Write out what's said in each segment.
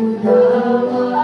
Ikaw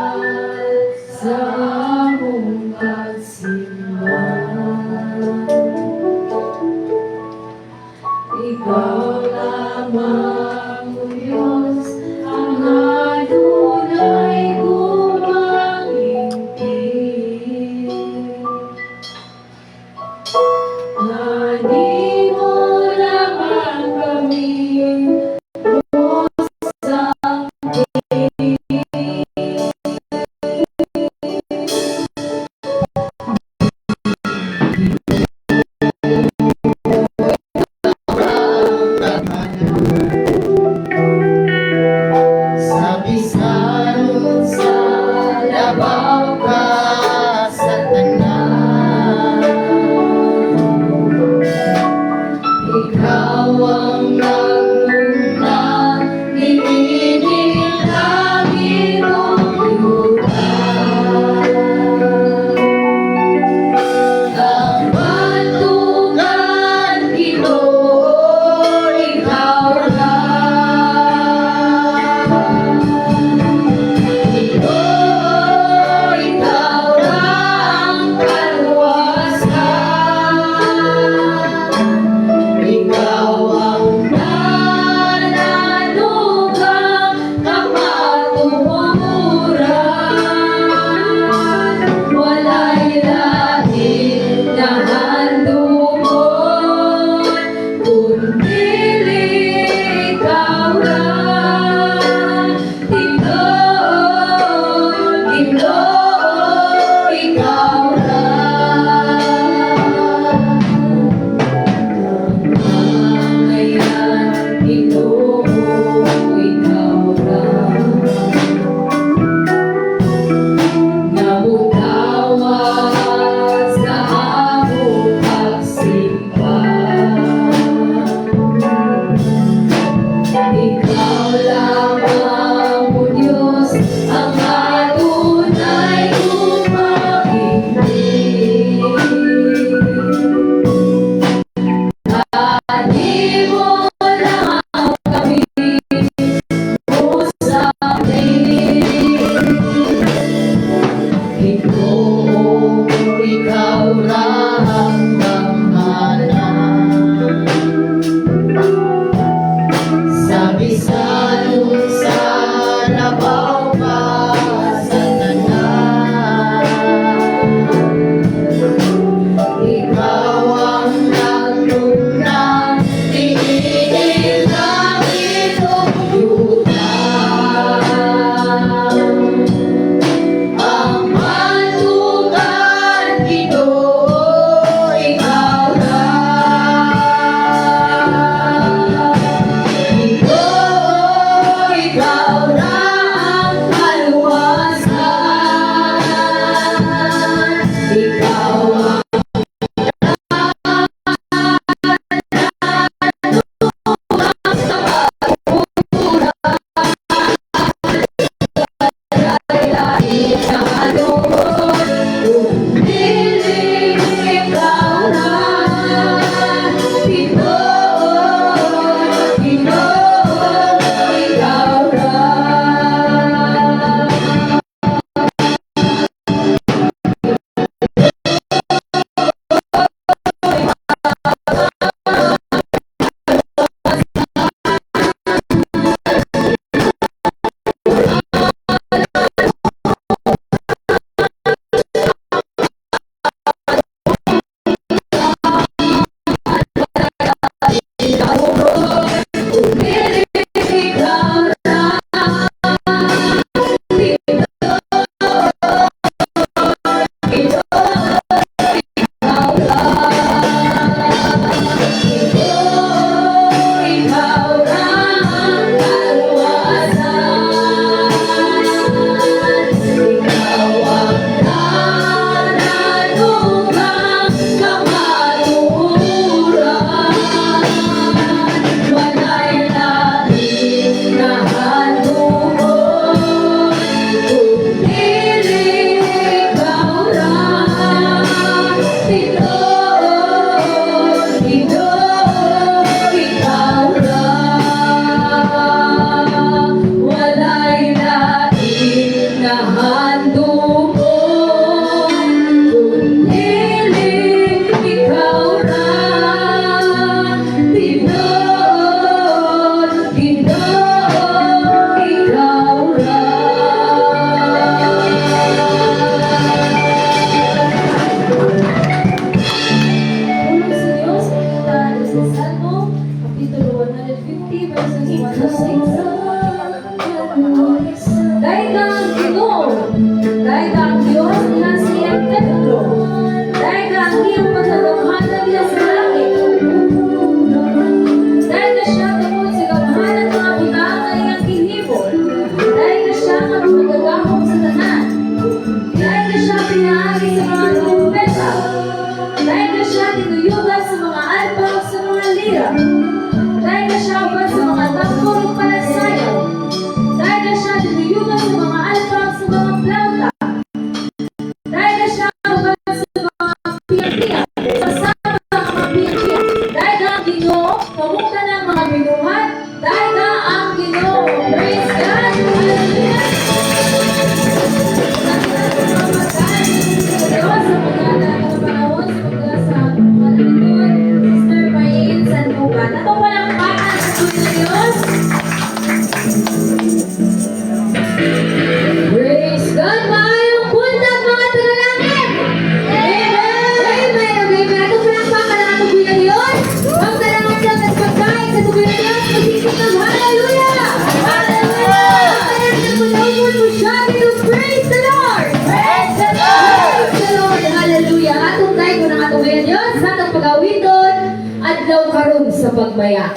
sa pagbaya.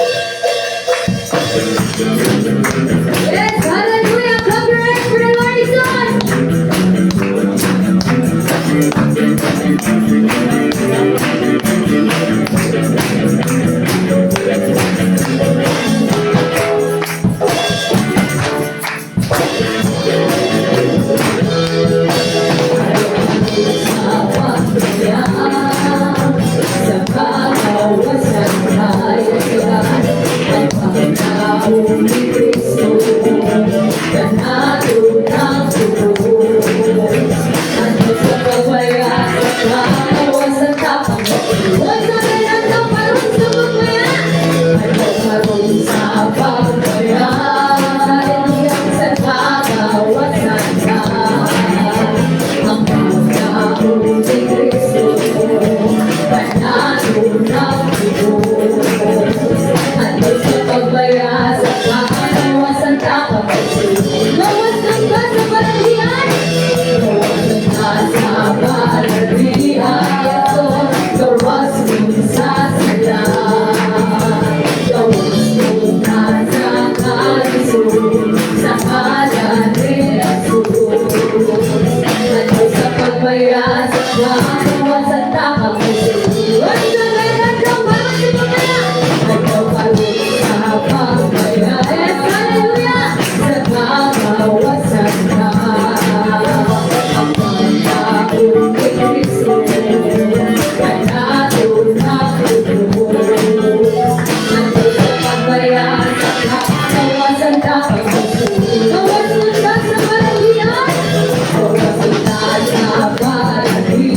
Yes, hallelujah! Clap your hands for the Lord is on!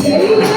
Yeah.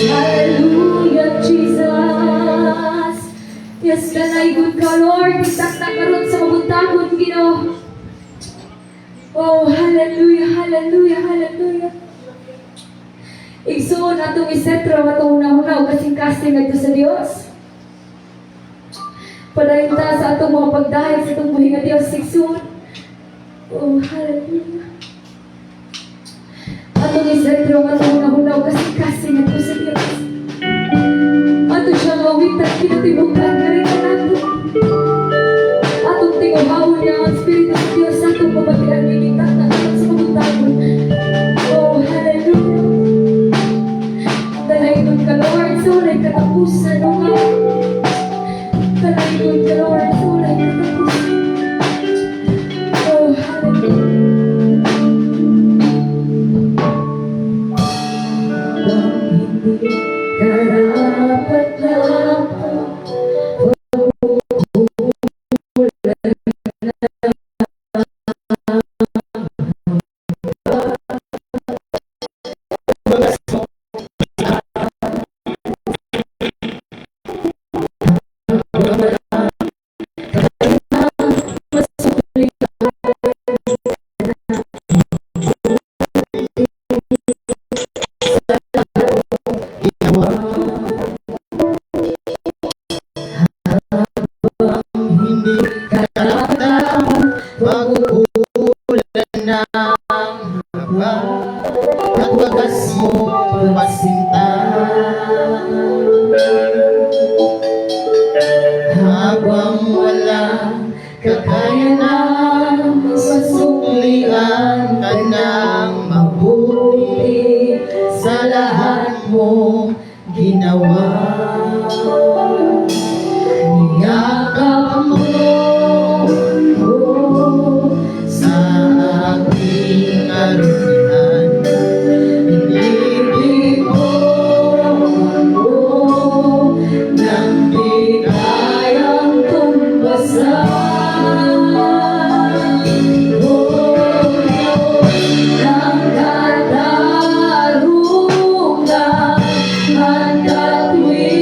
Hallelujah, Jesus. Yes, kanay good ka, Lord. Isakta ka ron sa mabuntagon, Ginoo. Oh, hallelujah, hallelujah, hallelujah. Igsuon atong isetro atong una-una kasing-kasing ngadto sa Dios. Padayon ta sa atong mga pagdahig sa atong buhi nga Dios igsuon. Oh, hallelujah. Atong isetro atong una-una kasing-kasing ngadto sa Dios. Ato siya mawitan kinatibuklan nga rin ka nato. Atong tinguhawon niya ang Espiritu sa Dios sa atong pabatian militan na atong sa mabuntagon. Oh, hallelujah. Dalayon ka, Lord, sulay katapusan, O God. Dalayon ka, Lord, sulay katapusan. Oh, hallelujah. Karapat-dapat Pag-uulan ng haba at wagas mo magsinta. Habang wala kakayanan, masuklian ka ng mabuti sa lahat mong ginawa. Niyakap mo sa aking karumihan, inibig mo nang di kayang tumbasan. Oh, Diyos ng katarungan at katwiran,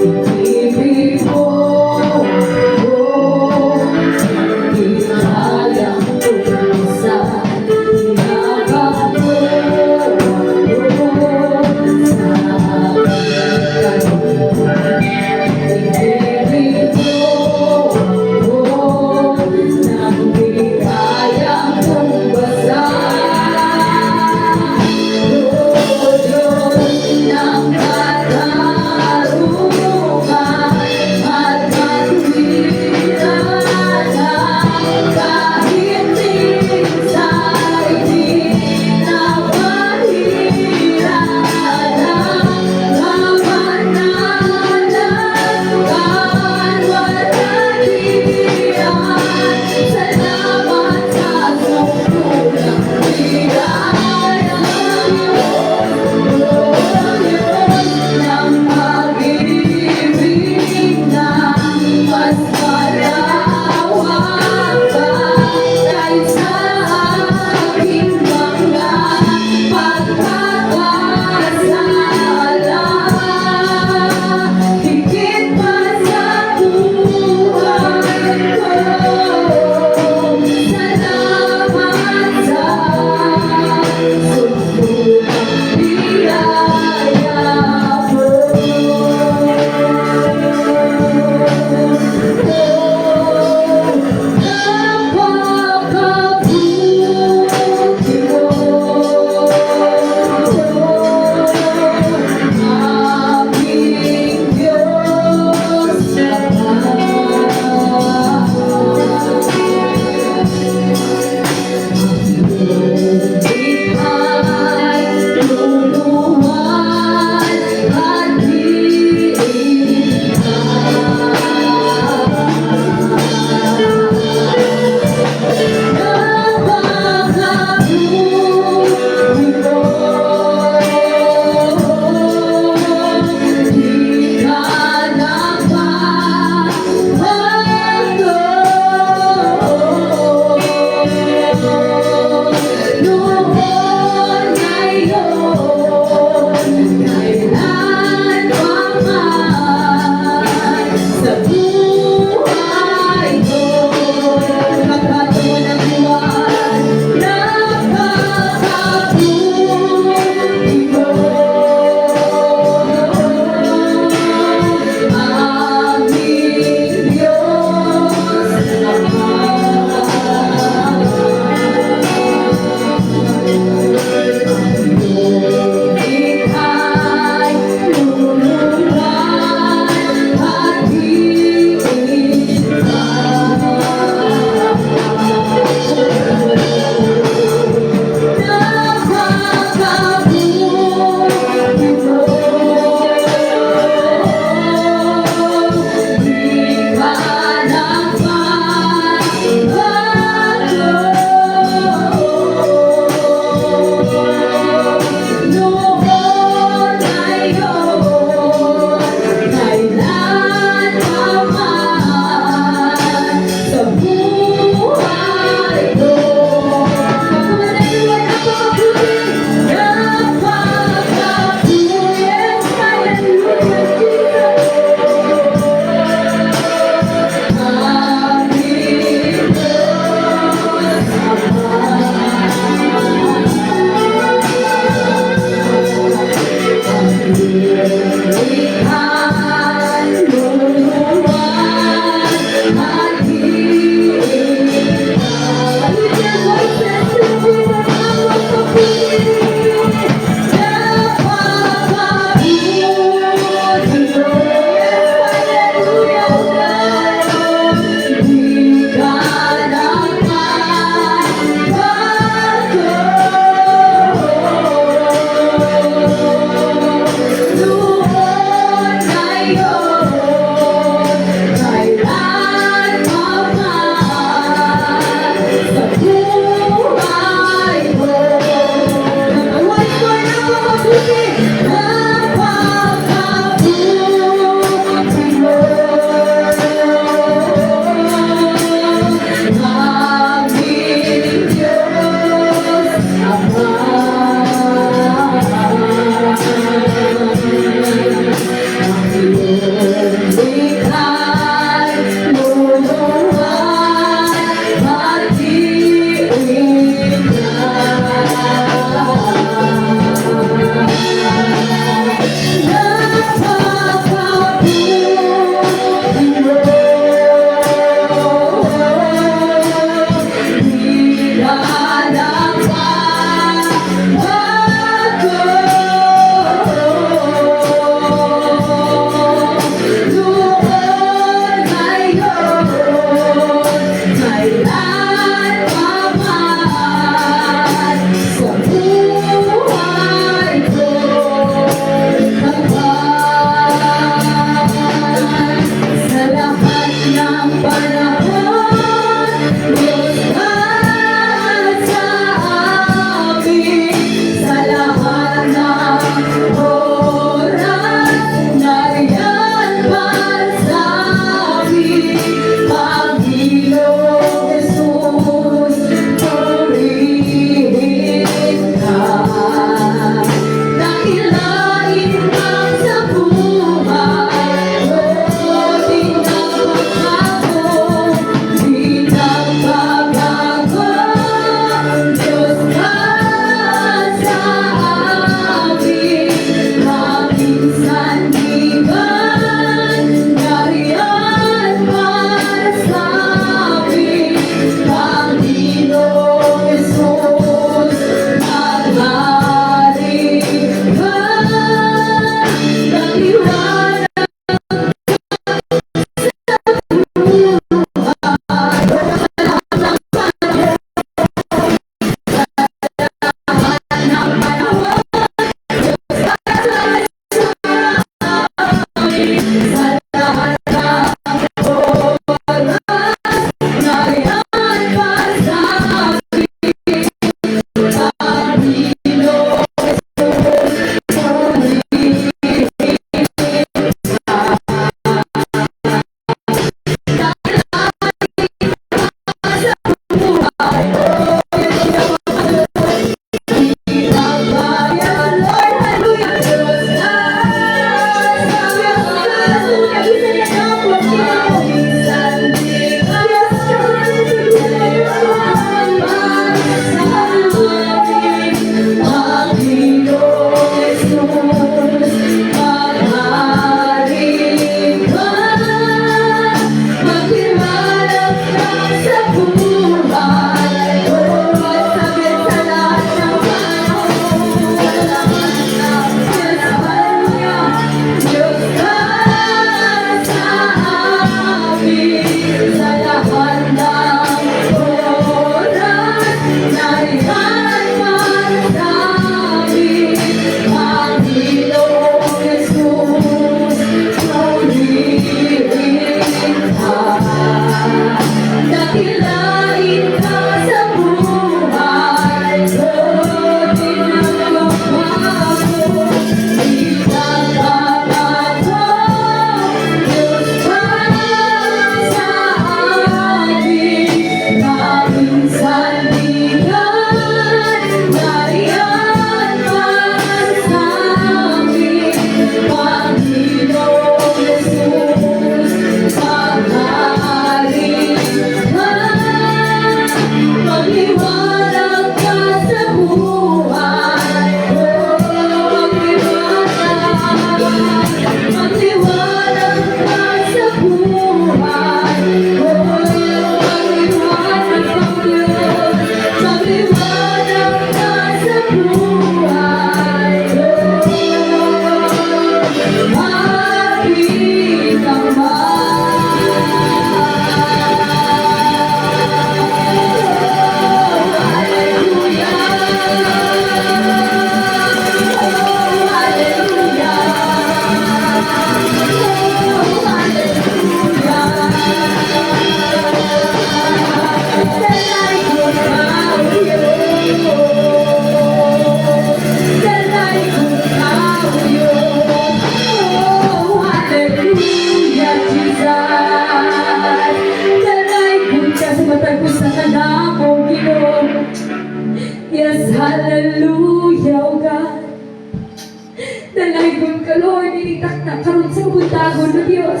na karon sa kabuntagon na Dios.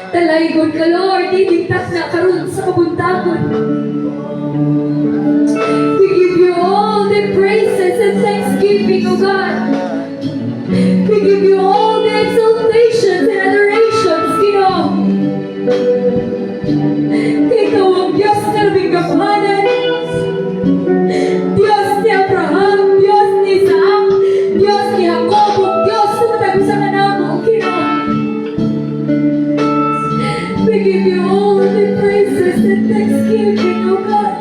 Talaygon ka, Lord, iligtas na karon sa kabuntagon. We give you all the praises and thanksgiving, O God. We give you all the exaltations and adorations, Ginoo. Ikaw ang Diyos na labing kaphanan, Diyos ni Abraham, Diyos ni Isaac, Diyos ni Jacob, Diyos na matagusan na namo, Ginoo. We give you all the praises and thanksgiving, O God.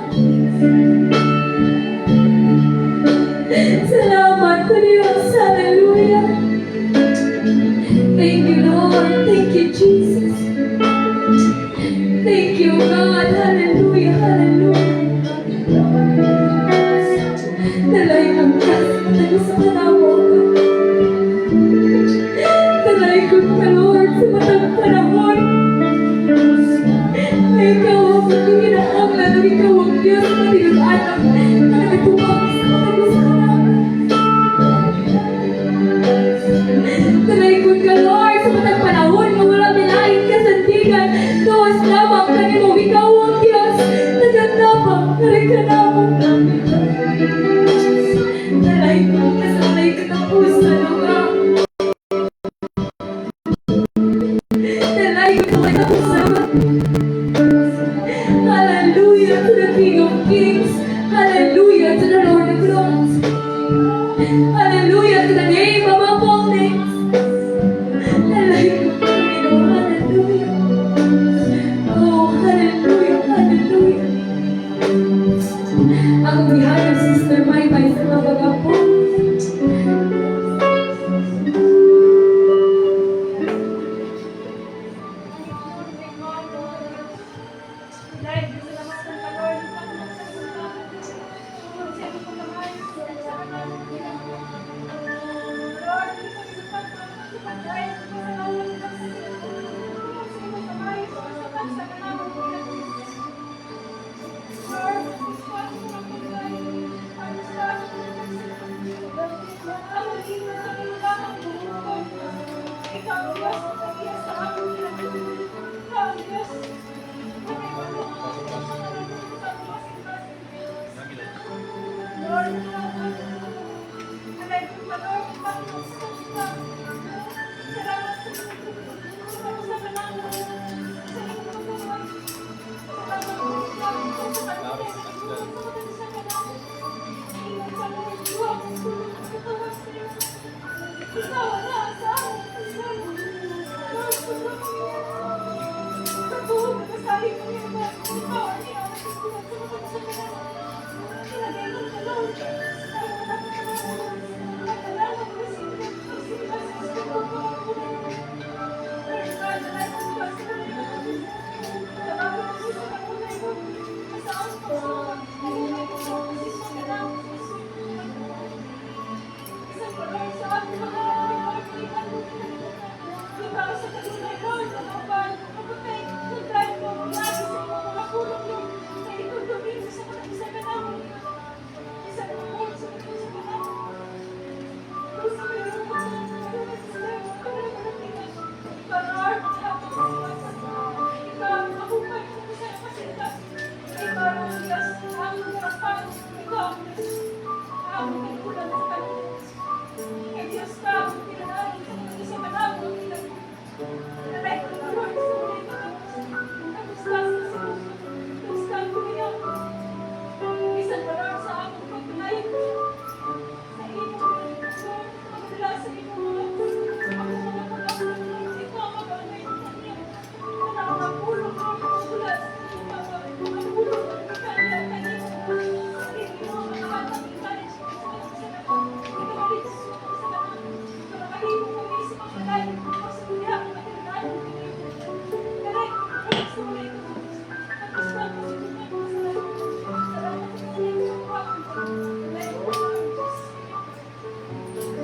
Salamat po Diyos. Hallelujah. Thank you, Lord. Thank you, Jesus. Thank you, God. Hallelujah. Hallelujah. Dalay kong kasi sa panawo ka. Dalay kong ka, Lord, sa matang panahon. Ay, ikaw ang pagkinaanglan, ang ikaw ang Diyos na tinag-anak na nagtumang sa matagos ka namin. Dalay kong ka, Lord, sa matang panahon na wala nilain kasandigan. Tuwas lamang kanimo, ikaw ang Diyos. Nagandamang, narekanamang namin. Dalay kong kasanay katapusan, O God. Dalay kong katapusan. Hallelujah to the King of Kings. Hallelujah to the Lord of Lords. Hallelujah to the name above all names. Hallelujah. Hallelujah. Oh, hallelujah. Hallelujah. Ako bihayan, Sister Maybay, sa mga bagapo.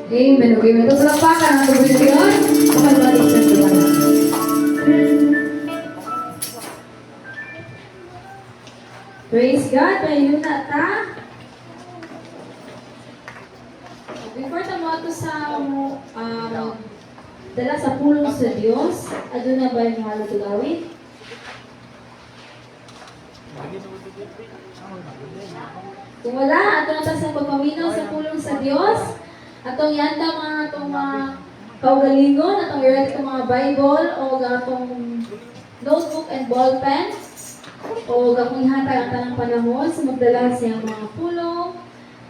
Amen. Okay, may tutulapakan ang tubulisyon. Makabalik sa Tuhan. Praise God. Ayun na ta. Before tamo ito sa dala sa pulong sa Dios. Aduna ba yung mga lutugawin? Kung wala, ato na ta sa pagpaminaw sa pulong sa Dios. Atong yanda mga atong mga kaugalingon, atong i-read itong mga Bible o atong notebook and ball pen. O akong ihatag ang tanang panahon sa magdala siyang mga pulong,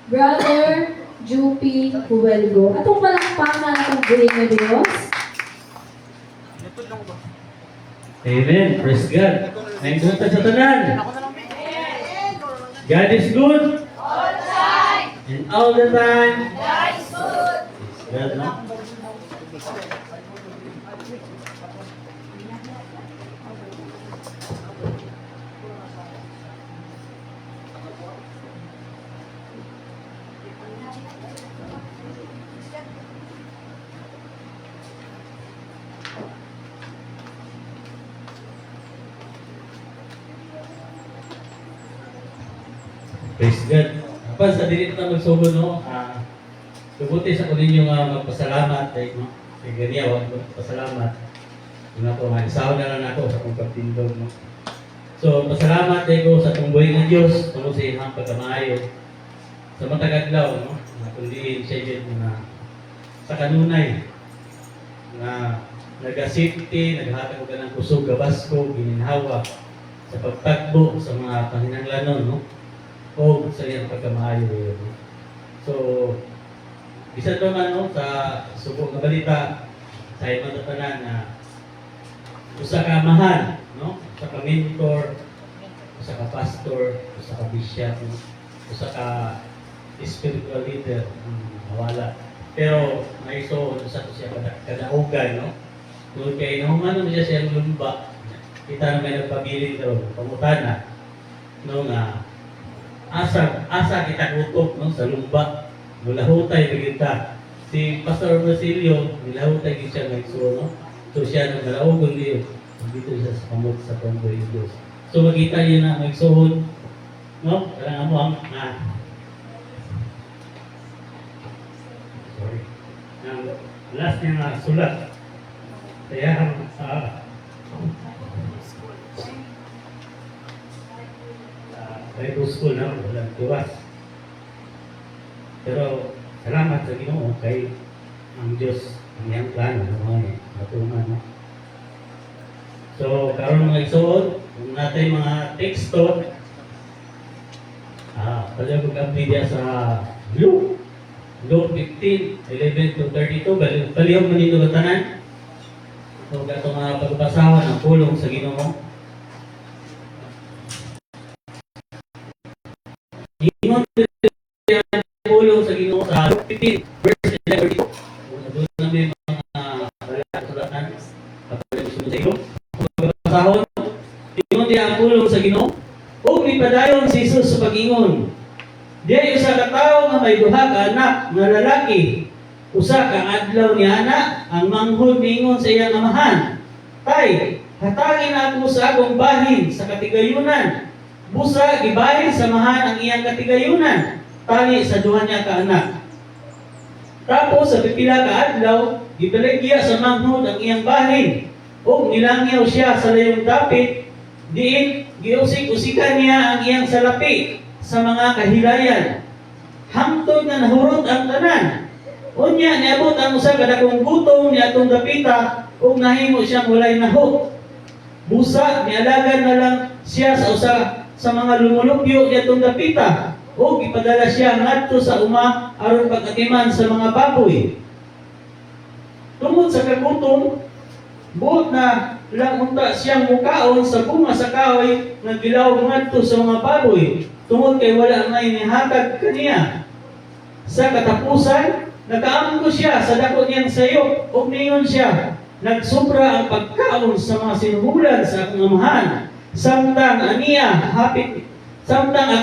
Brother Jupi Huelgo. Atong palakpakan atong buhay ng Diyos. Amen. Praise God. Naingunta sa tanan. God is good. All the time. And all the time. God is good. God, no? Praise God. Apan sa dili ta magsugod no, subuti sa kunin yung magpasalamat kay no. Kay ganiya wa magpasalamat. Una ko maisaw na lang ako sa kong pagtindog no. So pasalamat kay ko sa tumboy ng Dios tungod sa imong pagkamaayo. Sa matag adlaw no, na kundi siya jud na sa kanunay na naga-safety, naghatag og kanang kusog gabasko, gininhawa sa pagtagbo sa mga panginahanglanon no. O sa iyang pagkamaayo yun. So, bisan pa man no, sa subok na balita, sa imong tanan na usa ka amahan, no? Usa ka mentor, usa ka pastor, usa ka bishop, no? Usa ka spiritual leader, wala. Pero may so usa to siya kadaugan, no? Kung kay nahuman siya siyang lumba, kita na may nagpabilin daw, pangutana, no nga asa kita kutok no sa lumba mulahutay kita si Pastor Basilio nilahutay gid siya nagsuo no so siya nang galawgon niyo dito siya sa kamot sa Panginoon Diyos so makita niyo na magsuhon no kailangan mo ang sorry ang last niya nga sulat kaya Bible school na walang tiwas. Pero salamat sa Ginoo kay ang Diyos ang iyang plano no matuman no. So karon mga igsoon, kung natay mga teksto pala ko kapidya sa Luke 15:11 to 32 baliw man nito tanan. So gato mga pagbasahan ang pulong sa Ginoo. Ingon pulong sa Ginoo sa 15 verse 11. Doon na may mga sulatan kapag gusto sa iyo. Pagpasahon, ingon diya ang pulong sa Ginoo. O mipadayon si Jesus sa pag-ingon. Diya usa ka tawo nga may duha ka anak nga lalaki. Usa ka adlaw ni ana ang manghod mingon sa iyang amahan. Tay, hatagin ako sa akong bahin sa katigayunan. Busa gibahin samahan ang iyang katigayunan tali sa duha niya ka anak. Tapos sa pipila ka adlaw gibaligya sa manghod ang iyang bahin ug nilangyaw siya sa layong dapit diin giusik-usikan niya ang iyang salapi sa mga kahilayan hangtod nga nahurot ang tanan. Unya niabot ang usa ka dakong gutom niadtong dapita ug nahimo siyang walay nahok. Busa nialagan na lang siya sa mga lumulupyo niadtong dapita o ipadala siya ngadto sa uma aron pagatiman sa mga baboy. Tungod sa kagutom, buot na lang unta siyang mukaon sa bunga sa kahoy nga gilaw ngadto sa mga baboy. Tungod kay wala may nihatag kaniya. Sa katapusan, nakaamgo siya sa dako niyang sayop ug niyon siya nagsobra ang pagkaon sa mga sinuhulan sa akong amahan. Samtang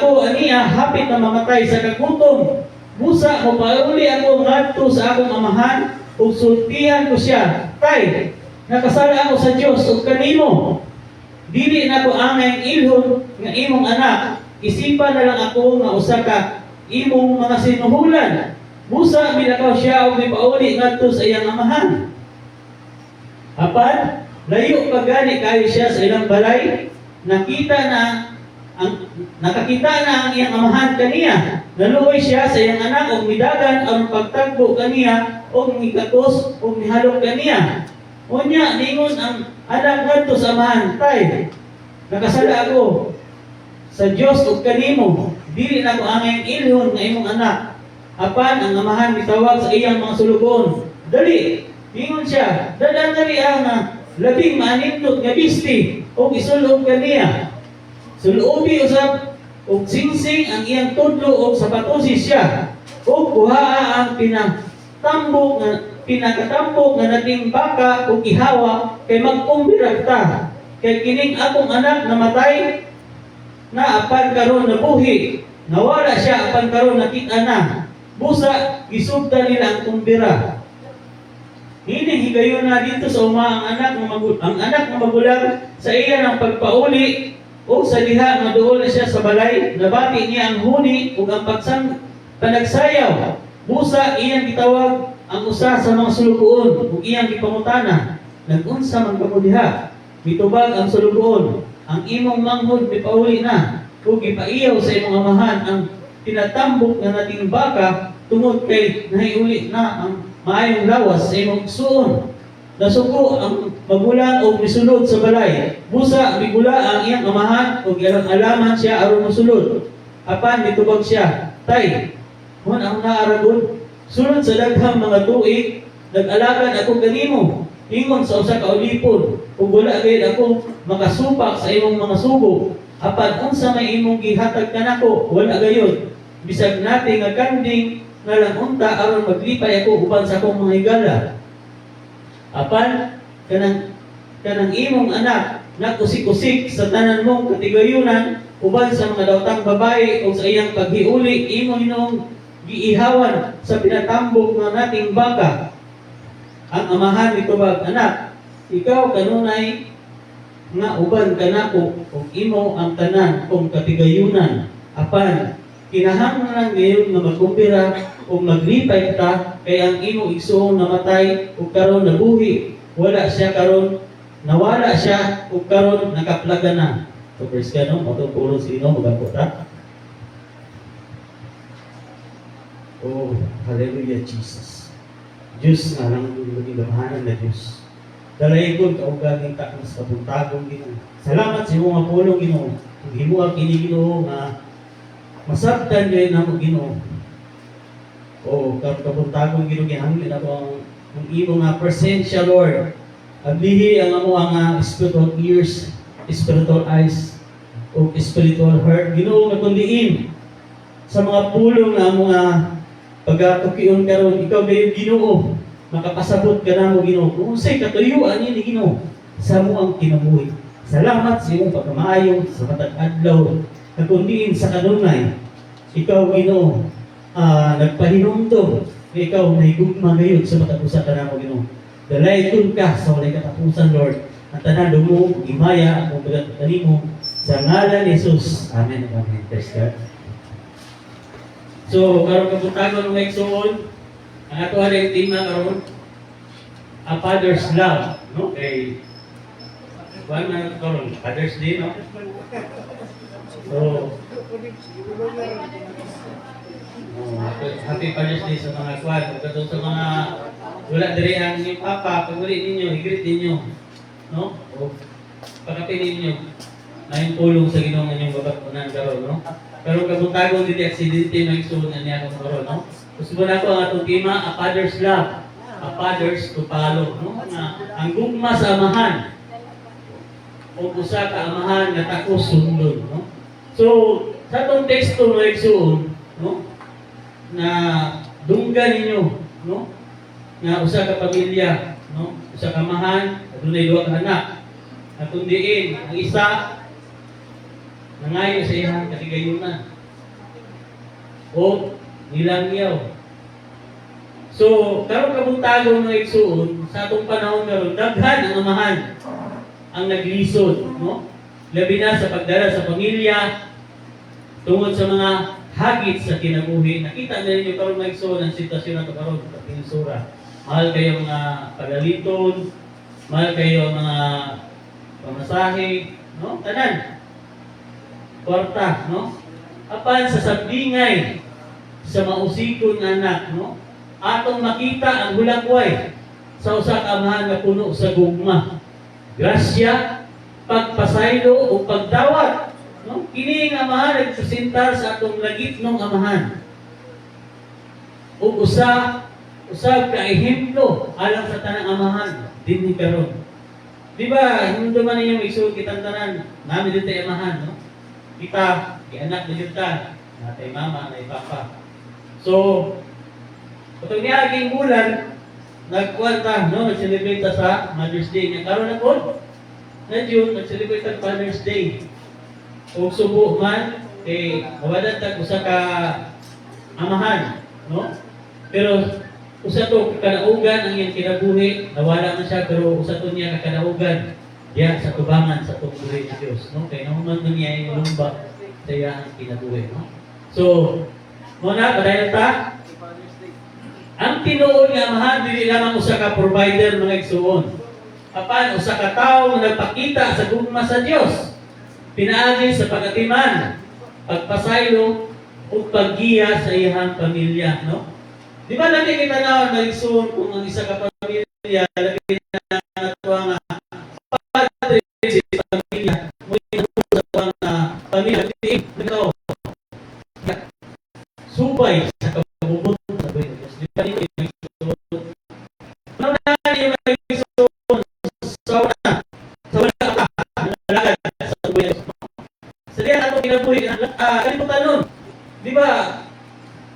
ako aniya hapit na mamatay sa kagutom. Busa mo pauli ako ngadto sa akong amahan ug sultihan ko siya. Tay, nakasala ako sa Dios ug kanimo. Dili na ko angay ilhon nga imong anak. Isipan na lang ako nga usa ka imong mga sinuhulan. Busa milakaw siya ug mipauli ngadto sa iyang amahan. Apan layo pa gani kayo siya sa ilang balay, nakakita na ang iyang amahan kaniya. Naluoy siya sa iyang anak ug midagan ang pagtagbo kaniya ug mikakos ug mihalok kaniya. Unya ningon ang anak ngadto sa amahan, tay, nakasala ako sa Dios ug kanimo, dili na ko angay ilhon nga imong anak. Apan ang amahan mitawag sa iyang mga sulugon, dali, ningon siya, dadan dali ang labing maanindot nga bisti ug isulog kaniya. Sulubi usab ug singsing ang iyang tudlo ug sapatosis siya ug kuhaa ang pinakatambok nga nating baka ug ihawa kay mag-umbirag ta. Kay kining akong anak namatay na apan karon nabuhi, nawala siya apan karon nakita na. Busa gisugda nila ang kumbira. Hining higayon na dito sa uma ang anak nga magulang sa iya ng pagpauli o sa diha nga doon na siya sa balay, nabati niya ang huni ug ang panagsayaw. Busa iyang gitawag ang usa sa mga sulugoon ug iyang gipangutana, nag-unsa man kamo diha? Mitubag ang sulugoon, ang imong manghod mipauli na ug gipaiyaw sa imong amahan ang tinatambok nga nating baka tungod kay nahiuli na ang maayong lawas sa imong suon. Nasuko ang magulang o misulod sa balay. Busa, bigula ang iyang amahan o ilang alaman siya aron mosulod. Apan, mitubag siya, tay, kung ang naaragon, sulod sa daghang mga tuig, nag-alagan ako kanimo, ingon sa usa ka ulipon, ug wala gayud ako makasupak sa imong mga subo. Apan, unsa may imong gihatag kanako, wala gayud. Bisag natin nga kanding, nga lang unta aron maglipay ako uban sa akong mga higala. Apan kanang imong anak nakusik-kusik sa tanan mong katigayunan uban sa mga daotang babae o sa iyang paghiuli imo hinong giihawan sa pinatambok nga nating baka. Ang amahan mitubag, anak, ikaw kanunay nga uban kanako ug imo ang tanan kong katigayunan. Apan kinahanglan ngayon nga magkumpira ug maglipay ta kay ang imo igsoong namatay ug karon nabuhi, wala siya karon, nawala siya ug karon nakaplaga na. So praise God, no? Matong pulo sino magapo ta. Oh, hallelujah Jesus. Diyos nga lang yung gamahanan na Diyos. Dalay ko kaugaling ta sa kabuntagong Ginoo. Salamat sa imo nga pulong Ginoo. Ug himuak kini Ginoo nga masabtan kayo na mo Ginoo. O kabuntagong Ginoo gihanglan ako ang imo nga presensya Lord. Ablihi ang amo ang spiritual ears, spiritual eyes, o spiritual heart. Ginoo nga kundiin sa mga pulong na mga pagatukion karon ikaw gayon Ginoo. Makapasabot ka na mo Ginoo. Kung unsay katuyuan ni Ginoo sa mo ang kinabuhi. Salamat sa imong pagkamaayo sa matag adlaw. Nakundiin sa kanunay, ikaw Ginoo, nagpahinumdom, ikaw nahigugma ngayon sa matapusan ka na mo Ginoo. Dalayton ka sa walay katapusan Lord. Ang tanan mo, imaya, ang pagkatani mo, sa ngalan ni Jesus. Amen. Amen. Praise God. So, karon kabutagon ng igsoon, ang ato yung tema karon, a Father's Love, no? Kay one na karon, Father's Day, no? So, happy Father's Day sa mga kwan. Katong sa mga wala diri ang inyong papa, pag uli ninyo, higrit ninyo, no? O pagkapin ninyo na yung tulong sa Ginoo nga inyong babatunan karon, no? Pero kabutagon dito aksidente na igsoon na niya akong karon, no? Gusto na ko ang atong tema, a Father's Love, a Father's to follow, no? Ang gugma sa amahan, o usa ka amahan nga tako sundon, no? So, sa itong teksto ng igsoon, no? Na dunggan ninyo, no? Na usa ka pamilya, no? Usa ka amahan, adunay duha ka anak. At kundiin, ang isa nangayo sa iyang katigayunan o nilangyaw. So, karon kabuntagon ng igsoon sa atong panahon karon, daghan ang amahan ang naglisod, no? Labi na sa pagdala sa pamilya tungod sa mga hagit sa kinabuhi. Nakita na ninyo karon mga igsoon ang sitwasyon nato karon sa pinsura. Mahal kayo mga pagaliton, Mahal kayo ang mga pamasahe, no? Tanan. Kwarta, no? Apan sa sabdingay sa mausikon nga anak, no? Atong makita ang hulagway sa usa ka amahan nga puno sa gugma. Grasya, pagpasaylo o pagdawat, no? Kini nga amahan nagpresentar sa atong lagitnong amahan. Ug usab ka ehemplo alang sa tanang amahan dinhi karon. Di ba, hindi man ninyong igsuot kitang tanan, namin dito ay amahan, no? Kita, anak na dito, natay mama, natay papa. So, katong niaging bulan, nagkuwanta, no? Nag-celebrate ta sa Mother's Day. Nga karon na po, na June, nag-celebrate ta Father's Day. Kung subo man, mawadan ta usa ka amahan, no? Pero usa to kadaugan ang iyang kinabuhi, nawala man siya pero usa to niya ka kadaugan diya sa tubangan sa tubuhi ni Dios, no? Kay nahuman man niya yung lumba sa iyang kinabuhi, no? So, muna padayon ta. Ang tinuod nga amahan dili lamang usa ka provider mga igsuon. Apan usa ka tawo nga nagpakita sa gugma sa Dios. Pinaagi sa pagatiman, pagpasaylo ug paggiya sa iyang pamilya, no? Di ba natin kita na nagsuon kung ang isa ka pamilya, labi na natuwa nga padre sa pamilya, muli sa tuwang pamilya, ito, subay sa kabubot sa buhay ng Diyos. Di ba natin nagsuon? Ano na yung nagsuon sa wala ka, nalagad sa buhay ng Diyos. Sa diyan ako kinabuhi, kalimutan nun. Di ba,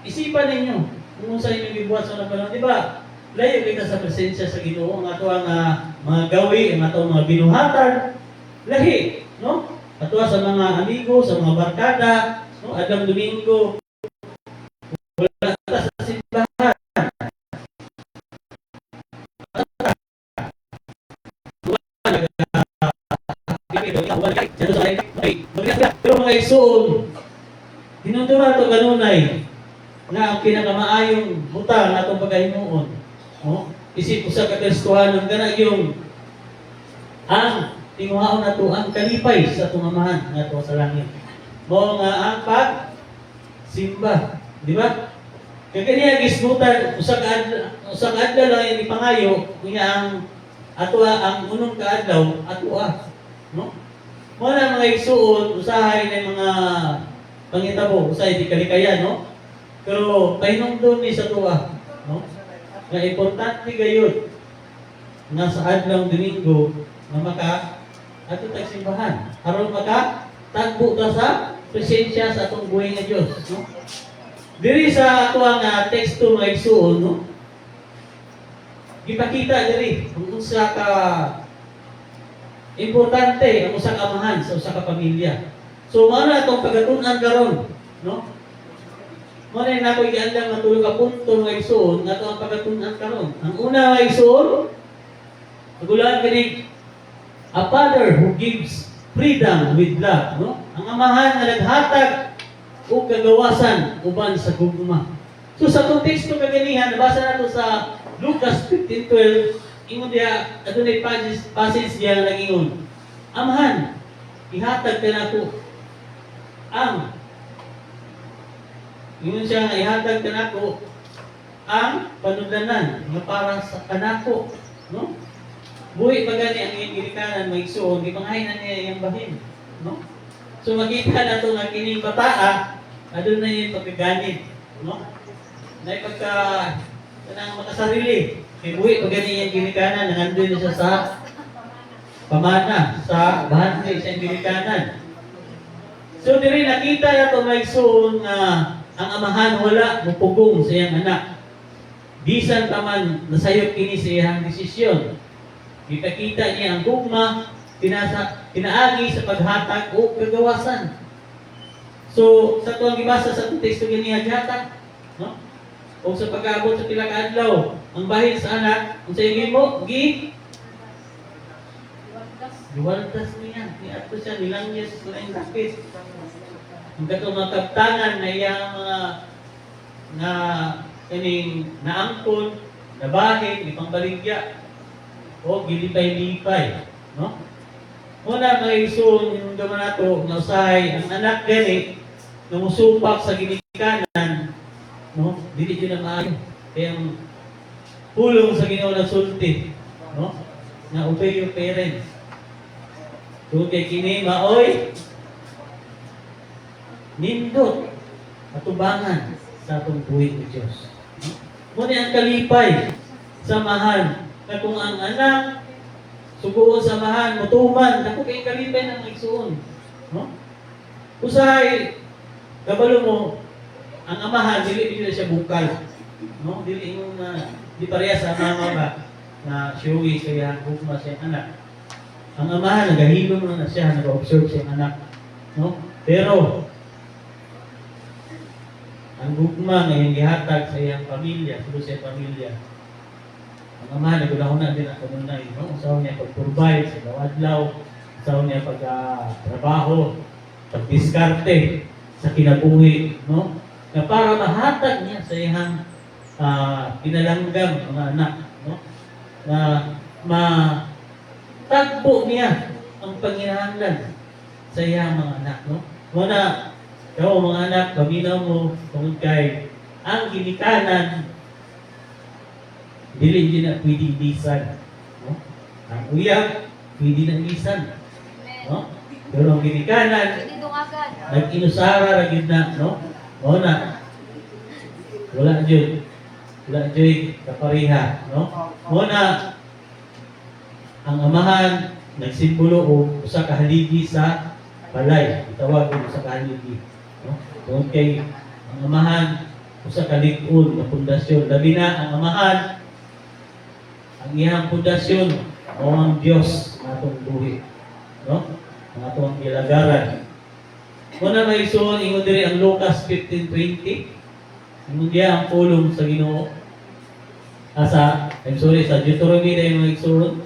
isipan ninyo, kung sa inyong gibuhat sa napalang, di ba? Layo kita sa presensya sa Ginoo, ang ato ang mga gawi, ang ato mga binuhatan, lahi, no? Ato sa mga amigo, sa mga barkada, no? Adang Domingo, wala ta sa simbahan. Pero mga igsoon, hinundura ito ganunay, nga ang pinakamaayong butang na itong pagkahimuon. No? Isip ko sa kakristuhanan, gana yung ang tinguhaon na ito, ang kalipay sa tumamahan na ito sa langit. Mo nga ang pag-simba. Di ba? Kaya kaniya gismutan, usang adlaw lang yung ipangayo, kaya ang atua, ang unong kaadlaw, atua. No? Mo na mga igsuon, usahay na mga pangitabo, usahay di kalikaya, no? Pero pahinungdon ni sa tuwa, no? Nga importante gayon nga sa adlaw Domingo nga maka ato tag simbahan aron maka tagbo ta sa presensya sa atong buhay nga Dios, no? Diri sa ato nga teksto nga igsuon, no? Gipakita diri kung usa ka importante ang usa ka amahan sa usa ka pamilya. So mao na atong pagatun-an karon, no? Muna na ako iandang matulog ka punto ng igsoon nga ito ang pagkatunan karon. Ang una ng igsoon, nagulaan ganig, a father who gives freedom with love. No? Ang amahan na naghatag o kagawasan uban sa gugma. So sa itong teksto kaganihan, nabasa nato sa Lucas 15:12, ingon diya, ito na passage diya nag-ingon, amahan, ihatag ka na ko ang yun siya nga ihatag kanako ang panudlanan nga para sa kanako, no? Buhi pa gani ang iyang gilikanan maigsuon, gipanghayinan niya iyang bahin, no? So makita nato nga kining bataa adun na yung pagkaganit, no? Na pagka kanang makasarili, kay buhi pa gani iyang gilikanan nangandun siya sa pamana, sa bahan sa iyang gilikanan. So diri nakita nato maigsuon nga ang amahan wala mupugong sa iyang anak. Bisan taman nasayop kini sa iyang desisyon. Ipakita niya ang gugma, pinaagi sa paghatag o kagawasan. So, sa tuwang gibasa sa teksto ganiya hatag, no? O sa pag-aabot sa pila ka adlaw, ang bahin sa anak, kung sa iyong mo, giwaldas niya. Ni ato siya, nilang niya sa laing dakit. Ang katong mga kaptangan na iyang mga na kaning naangkon, nabahin, ipangbaligya. o gilipay-lipay, no? Una mga igsoon, yung gaman nato, nga usahay, ang anak gani, nga musupak sa ginikanan, no? Dili yun ang maayo. Kaya ang pulong sa Ginoo na sulti, no? Na obey your parents. Doon kay kini, maoy, nindot, atubangan sa atong buhay ng Diyos. Muna ang kalipay, samahan, na kung ang anak, suguon samahan, mutuman, naku kay kalipay ng igsuon. No? Usahay, kabalo mo, ang amahan, dili siya bukal. No? Dili mo na, di pareha sa mama ba, na showy siya, hukma siya anak. Ang amahan, nagahilom na siya, nag-observe siya anak. No? Pero, ang gugma ngayong gihatag sa iyang pamilya, sa iyang pamilya. Ang ama, nagulahon din ang kanunay, no? Usaw niya pag-provide sa gawadlaw, usaw niya pag-trabaho, pag-diskarte sa kinabuhi, no? Na para mahatag niya sa iyang pinalanggam mga anak, no? Na matagbo niya ang panginahanglan sa iyang mga anak, no? Muna, ikaw mga anak, paminaw mo kung kay ang ginikanan dili din na pwede lisan. No? Ang uyab, pwede na lisan. No? Pero ang ginikanan, nag-inusara rin na, no? O na, wala dyan. Wala dyan kapariha. No? O na, ang amahan, nagsimbolo o sa kahaligi sa balay. Itawag mo sa kahaligi. No? Doon kay ang amahan sa kalikod na pundasyon. Labi na ang amahan, ang iyang pundasyon o ang Diyos na itong buhi. No? Ang itong ilagaran. Muna may isuon, ingon diri ang Lucas 15:20. Ingon diya ang pulong sa Ginoo. Sa Deuteronomy na yung isuon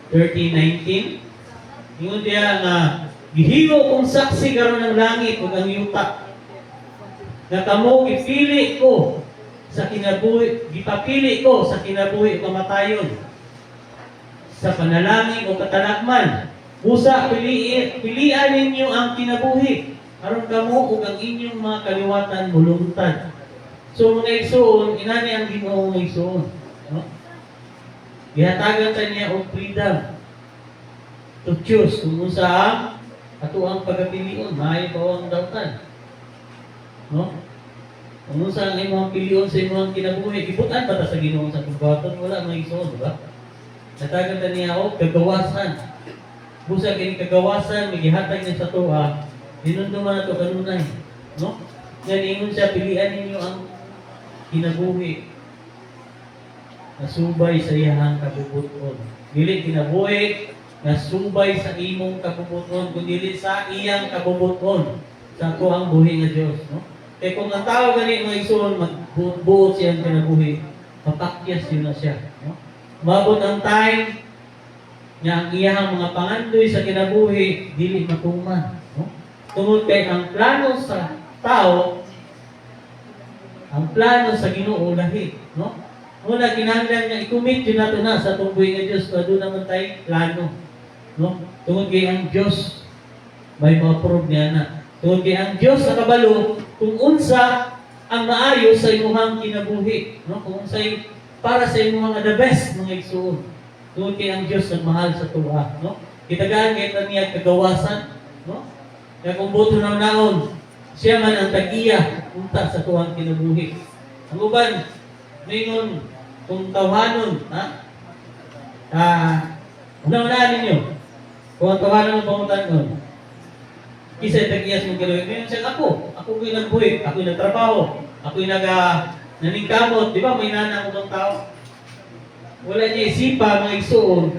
13:19. Ingon diya nga gihigo kong saksi karon ng langit ug ang yuta. Na kamo gipili ko sa kinabuhi, gipapili ko sa kinabuhi o kamatayon. Sa panalangin o katalagman, busa pilian ninyo ang kinabuhi. Aron kamo ug ang inyong mga kaliwatan mulungtad. So mga igsoon, inani ang Ginoo mga igsoon, no? Gihatagan ta niya og freedom to choose kung unsa ang ato ang pagpilion, maayo pa ang dautan. No? Kung unsa ang imong pilion sa imong kinabuhi, ibutan ba ta sa Ginoo sa pagbuhaton? Wala may igsoon, di ba? Natagan ta niya og kagawasan. Busa kini kagawasan migihatag niya sa tuwa, dinunduman nato kanunay, no? Nga ingon siya, pilian ninyo ang kinabuhi na subay sa iyang kabubuton. Dili kinabuhi na subay sa imong kabubuton, kundi sa iyang kabubuton sa tuang buhi nga Dios, no? Kaya kung ang tao gani mga igsoon, magbuot siyang kinabuhi, mapakyas yun na siya, no? Mabot ang time nga ang iyang mga pangandoy sa kinabuhi dili matuman, no? Tungod kay ang plano sa tao, ang plano sa Ginoo lahi, no? Muna kinahanglan nga i-commit yun nato na sa tunggoy nga Dios, doon naman tayo plano, no? Tungod kay ang Dios may ma-approve niya na. Tungod kay ang Dios sa kabalo kung unsa ang maayo sa imong kinabuhi, no? Kung unsay para sa imong mga the best mga igsoon. Tungod kay ang Dios nagmahal sa tuwa, no? Kitagaan kay niya kagawasan, no? Kaya kung buto ng naon, siya man ang tag-iya unta sa tuwang kinabuhi. Ang uban, ngayon, kung tawhanon, ha? Una-unahan ninyo, kung ang tawhanon ng pangutan nun, isa tag-iyas mong kinabuhi. Ngayon siya, ako yung nagbuhi, ako yung nagtrabaho, ako yung naningkamot, di ba may nanang utong tao? Wala niya isipa, mga igsoon,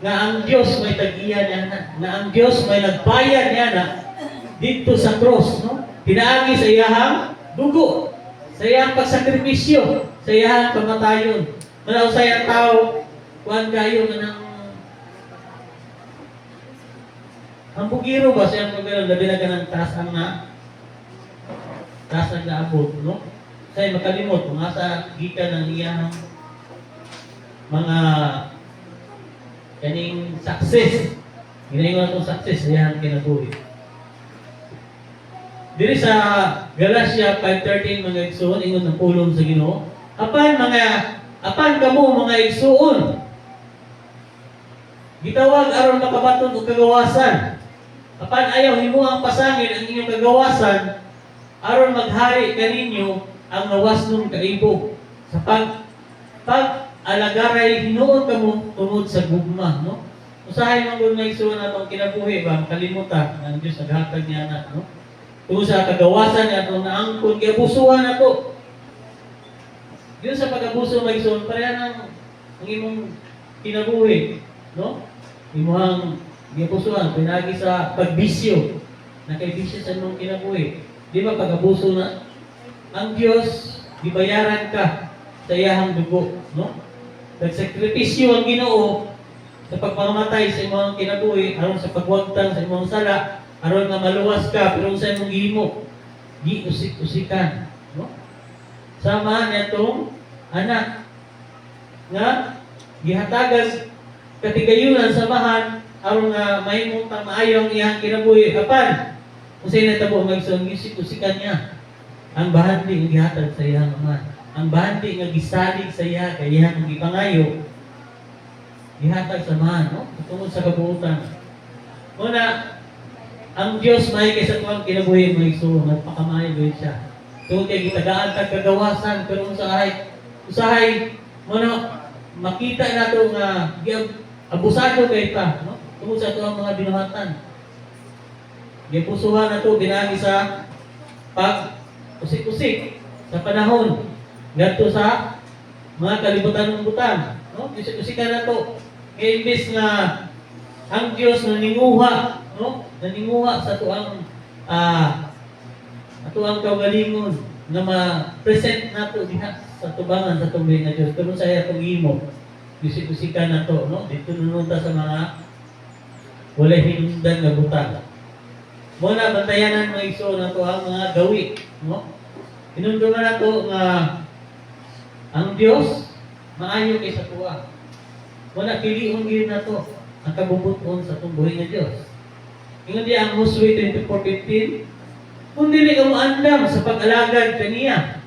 na ang Diyos may tag-iya niya na ang Diyos may nagbayad niya na dito sa cross, no? Pinaagi sa iyahang dugo, sa iyang pagsakripisyo, sa iyang pamatayon. Malaw sa iyang tao, kuhan kayo na ng ang bugiro ba sa iyang pagkaroon, labi na ka ng taas ang naabot, no? Sa'yo makalimot, kung asa gika ng iyang mga kaning success. Ginayon itong success yan kinabuhi. Diri sa Galatia 5:13 mga igsoon, ingon ng pulong sa Ginoo. Apan kamo mga igsoon, gitawag aron makabaton og kagawasan. Apan ayaw himuang pasangin ang inyong kagawasan aron maghari kaninyo ang nawasnon kaibo. Sa pag-alagaray hinuon kamo tungod sa gugma, no? Usahay man gud may igsoon atong kinabuhi ba kalimutan ang Dios naghatag niya na, no? Tungod sa kagawasan niya atong naangkon kay abusuhan nato. Yun sa pag-abuso may igsoon pareha ang imong kinabuhi, no? Imuhang giabusuhan pinagi sa pagbisyo. Nakaibisyo sa imong kinabuhi. Di ba pag-abuso na ang Dios gibayaran ka sa iyahang dugo, no? Nagsakripisyo ang Ginoo sa pagpamamatay sa imong kinabuhi aron sa pagwagtang sa imong sala aron nga maluwas ka pero sa imong gihimo giusik-usikan, no? Sama nitong anak nga gihatagan katigayunan samahan aron nga mahimong maayo ang iyang kinabuhi. Apan unsay natabo magson giusik-usikan niya ang bahandi nga gihatag sa iyang ama. Ang bahandi nga gisalig sa iya kay iyang gipangayo gihatag sa man, no? Tungod sa kabuutan. Una, ang Dios may kay sa tuwang kinabuhi mo igsoon, nagpakamayo gyud siya. Tungod kay gitagaan kag kagawasan pero usahay mo makita nato nga abusado kay ta, no? Tungod sa tuwang mga binuhatan. Gipusuhan nato binagi sa pag usik-usik sa panahon ngadto sa mga kalibutan ng butang, no? Usik-usikan nato. Kaya imbes nga ang Diyos naninguha, no? Naninguha sa tuang atuang kaugalingon na ma-present nato diha sa tubangan sa tubig na Diyos. Pero sa iya pag-imo, usik-usikan nato, no? Dito nununta sa mga walay hinundan nga butang. Muna bantayanan mga igsoon nato ang mga gawi, no? Hinunduman nato nga ang Diyos maayo kay sa tuwa. Wala pilion gyud nato ang kabubuton sa tumbuhi nga Dios. Ingon di ang Josue 24:15, kung dili ka moandam sa pag-alagad kaniya,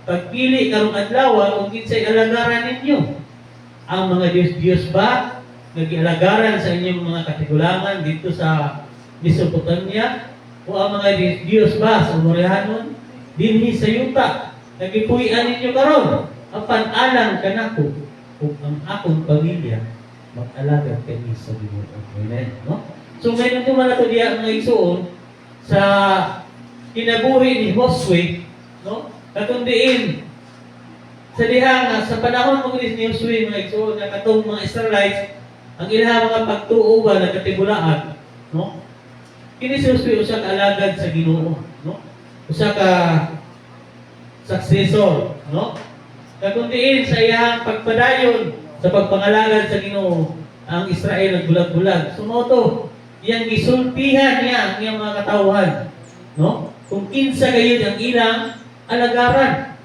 pagpili karong adlaw ug kinsay alagaran ninyo. Ang mga Diyos ba nga gialagaran sa inyong mga katigulangan dito sa Mesopotamia o ang mga Diyos ba sa Morihanon dinhi sa yuta nagipuy-an ninyo karon apan alang kanako ug ang akong pamilya mag-alagad kami sa Ginoo. Amen, no? So mayroon naman nato diya mga igsoon sa kinabuhi ni Josue, no? Katundiin sa diha nga sa panahon mo ni Josue mga igsoon nga katong mga Israelites ang ilang mga pagtuo ba nagkatibulaan, no? Kini si Josue usa ka alagad sa Ginoo, no? Usa ka successor, no? Kakundiin sa iyang pagpadayon sa pagpangalagad sa Ginoo ang Israel nagbulag-bulag. Sumoto, iyang gisultihan niya ang iyang mga katawhan, no? Kung kinsa gayud ang ilang alagaran.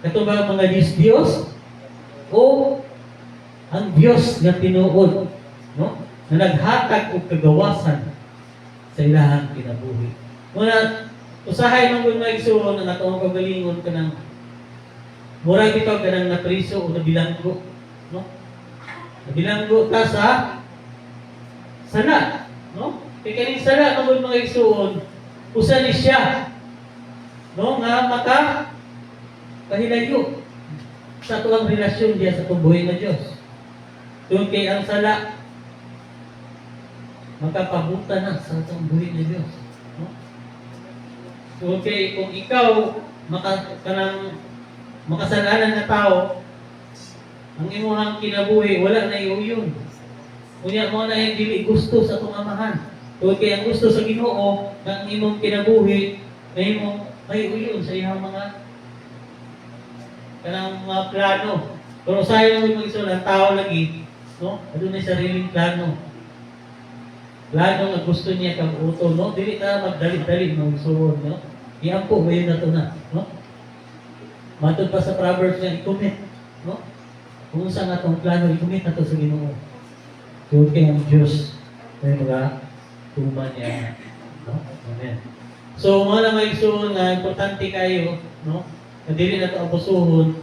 Kato ba ang mga Diyos o ang Diyos nga tinuod, no? Na naghatag og kagawasan sa ilahang kinabuhi. Muna usahay man gud mga igsoon na natong kagalingon kanang murag bitaw kanang napriso o nabilanggo, no? Nabilanggo ta sa sala, no? Kay kaning sala man gud mga igsoon, usa ni siya, no? Nga maka kahilayo sa tuwang relasyon diya sa tubuhay nga Dios. Tungod kay ang sala makapabuta na sa tubuhay nga Dios, no? So okay, kung ikaw makasalanan na tao, ang imong kinabuhi wala na iuyon. Unya mo na yung dili gusto sa itong amahan. Kung kaya ang gusto sa Ginoo ng imong kinabuhi na imong may uyon sa iyang mga kanang mga plano. Pero sayo mo mag-iso ng tao lagi, no? Ano na sariling plano. Plano nga gusto niya kang uto, no? Dili ka magdali-dali ng suwon, no? Iampo, ngayon na ito na, no? Matod pa sa Proverbs nga i-commit, no? kung saan atong plano, i-commit na to sa Ginoo. Tungod kay ang Diyos, may mga tuman niya. No? Amen. So, mga naman igsoon nga, importante kayo, no? Na dili na ito abusuhon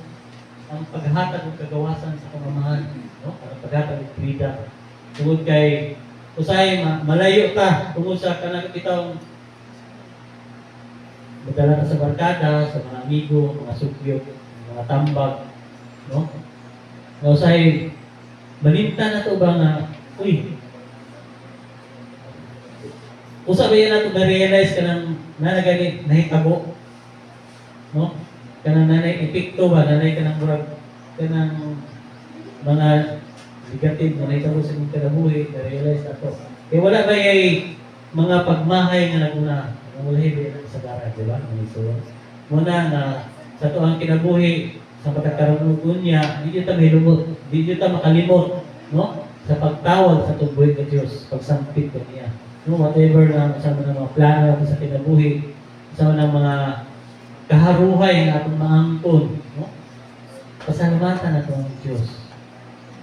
ang paghatag ng kagawasan sa pamamahan, no? Ang paghatag ng freedom. Tungod kay, usay, malayo ta, tungod sa kanang itong magdala ka sa barkada, sa mga amigo, mga sukyo, mga tambag, no? Na usay, malinta na ito ba nga, uy, usa ba yan nato na-realize ka ng nanagani nahitabo? No? Kanang nanay epekto ba? Nanay ka ng murag, kanang mga negative na nahitabo sa mga kanabuhi, na-realize na ito. Kaya wala ba yung mga pagmahay nga naguna, namulahi ba yan sa darat, di ba? Muna na sa ito ang kinabuhi, sa pagkakaroon niya, di nyo ta may lumot, di nyo ta makalimot, no? Sa pagtawag sa tubuhin ng Diyos, pagsampit ko niya. No, whatever na kasama ng mga plano sa kinabuhi, kasama ng mga kaharuhay na atong maangkon, no? Pasalamatan na itong Diyos.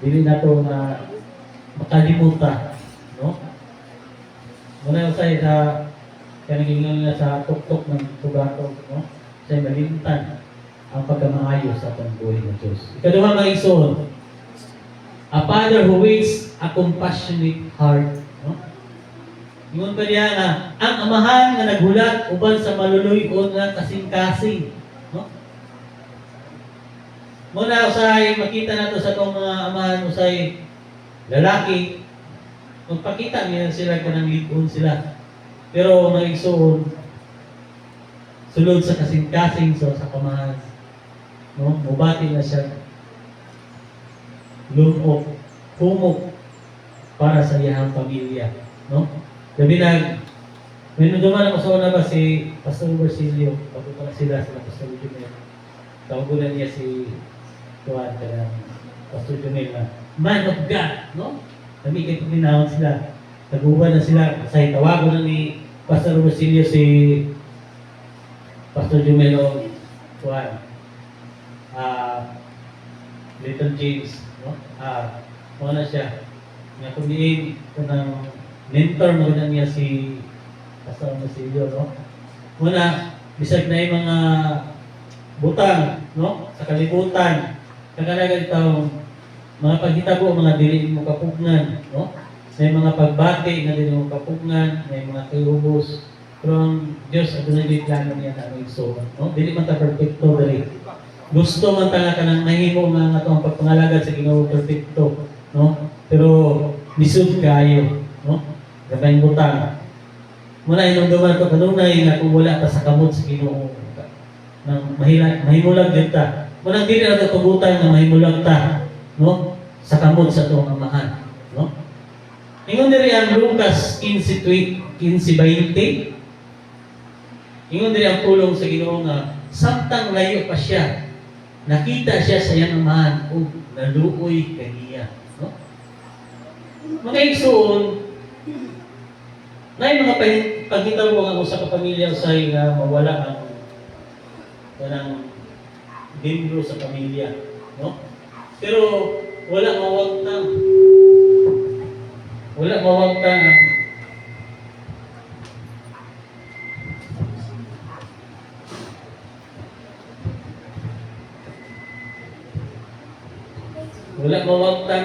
Dili na ito na makalimutan, no? Muna usay sa kanagingin na sa tuktok ng tugatog, no? Usay malimtan ang pagkamaayos sa atong buhay ng Diyos. Ikaduha mga igsoon, a father who waits a compassionate heart, no? Ingon pa niya nga, ang amahan nga naghulat uban sa maluluyon nga kasing-kasing. No? Muna usay, makita nato sa itong mga amahan usay lalaki, magpakita niya sila kanang ligon sila. Pero mga igsoon, sulod sa kasing-kasing sa kamahan. No? Mubati na siya lumok, humok para sa iyang pamilya. No? Sabi na, may naduman ako sa una ba si Pastor Basilio, bago pala sila Pastor Jumel. Tawagunan niya si Tuan, kaya Pastor Jumel na, man of God, no? Kami kayo puminahon sila. Taguban na sila, kasi tawago na ni Pastor Basilio si Pastor Jumel o Tuan. Little James, no? Mga na siya. Nga kumiin ko ng mentor mo na niya si Pastor Basilio, no? Muna, bisag na yung mga butang, no? Sa kalibutan, kagalagan itong mga paghitabo, mga dili mo kapugnan, no? May mga pagbati na dili mo kapugnan, may mga tuyubos. Pero ang Diyos, ang dunay plano niya na ang igsoon, no? Dili man ta perfecto dali. Gusto man ta nga kanang nahimo nga itong pagpangalagad sa Ginoo perfecto, no? Pero lisod kayo, no? Gabay butang. Muna inungduman ito kanunay nga kung wala ta sa kamot sa Ginoo. Nang mahimulag din ta. Muna dili na ito pagutang na mahimulag ta, no? Sa kamot sa itong amahan, no? Ingon diri ang Lucas 15:20. Ingon diri ang pulong sa Ginoo nga samtang layo pa siya, nakita siya sa iyang amahan ug naluoy kaniya, no? Mga igsoon, na yung mga paghitaw mo nga usa ka pamilya usay nga mawala ang kanang membro sa pamilya, no? Pero wala mawagtang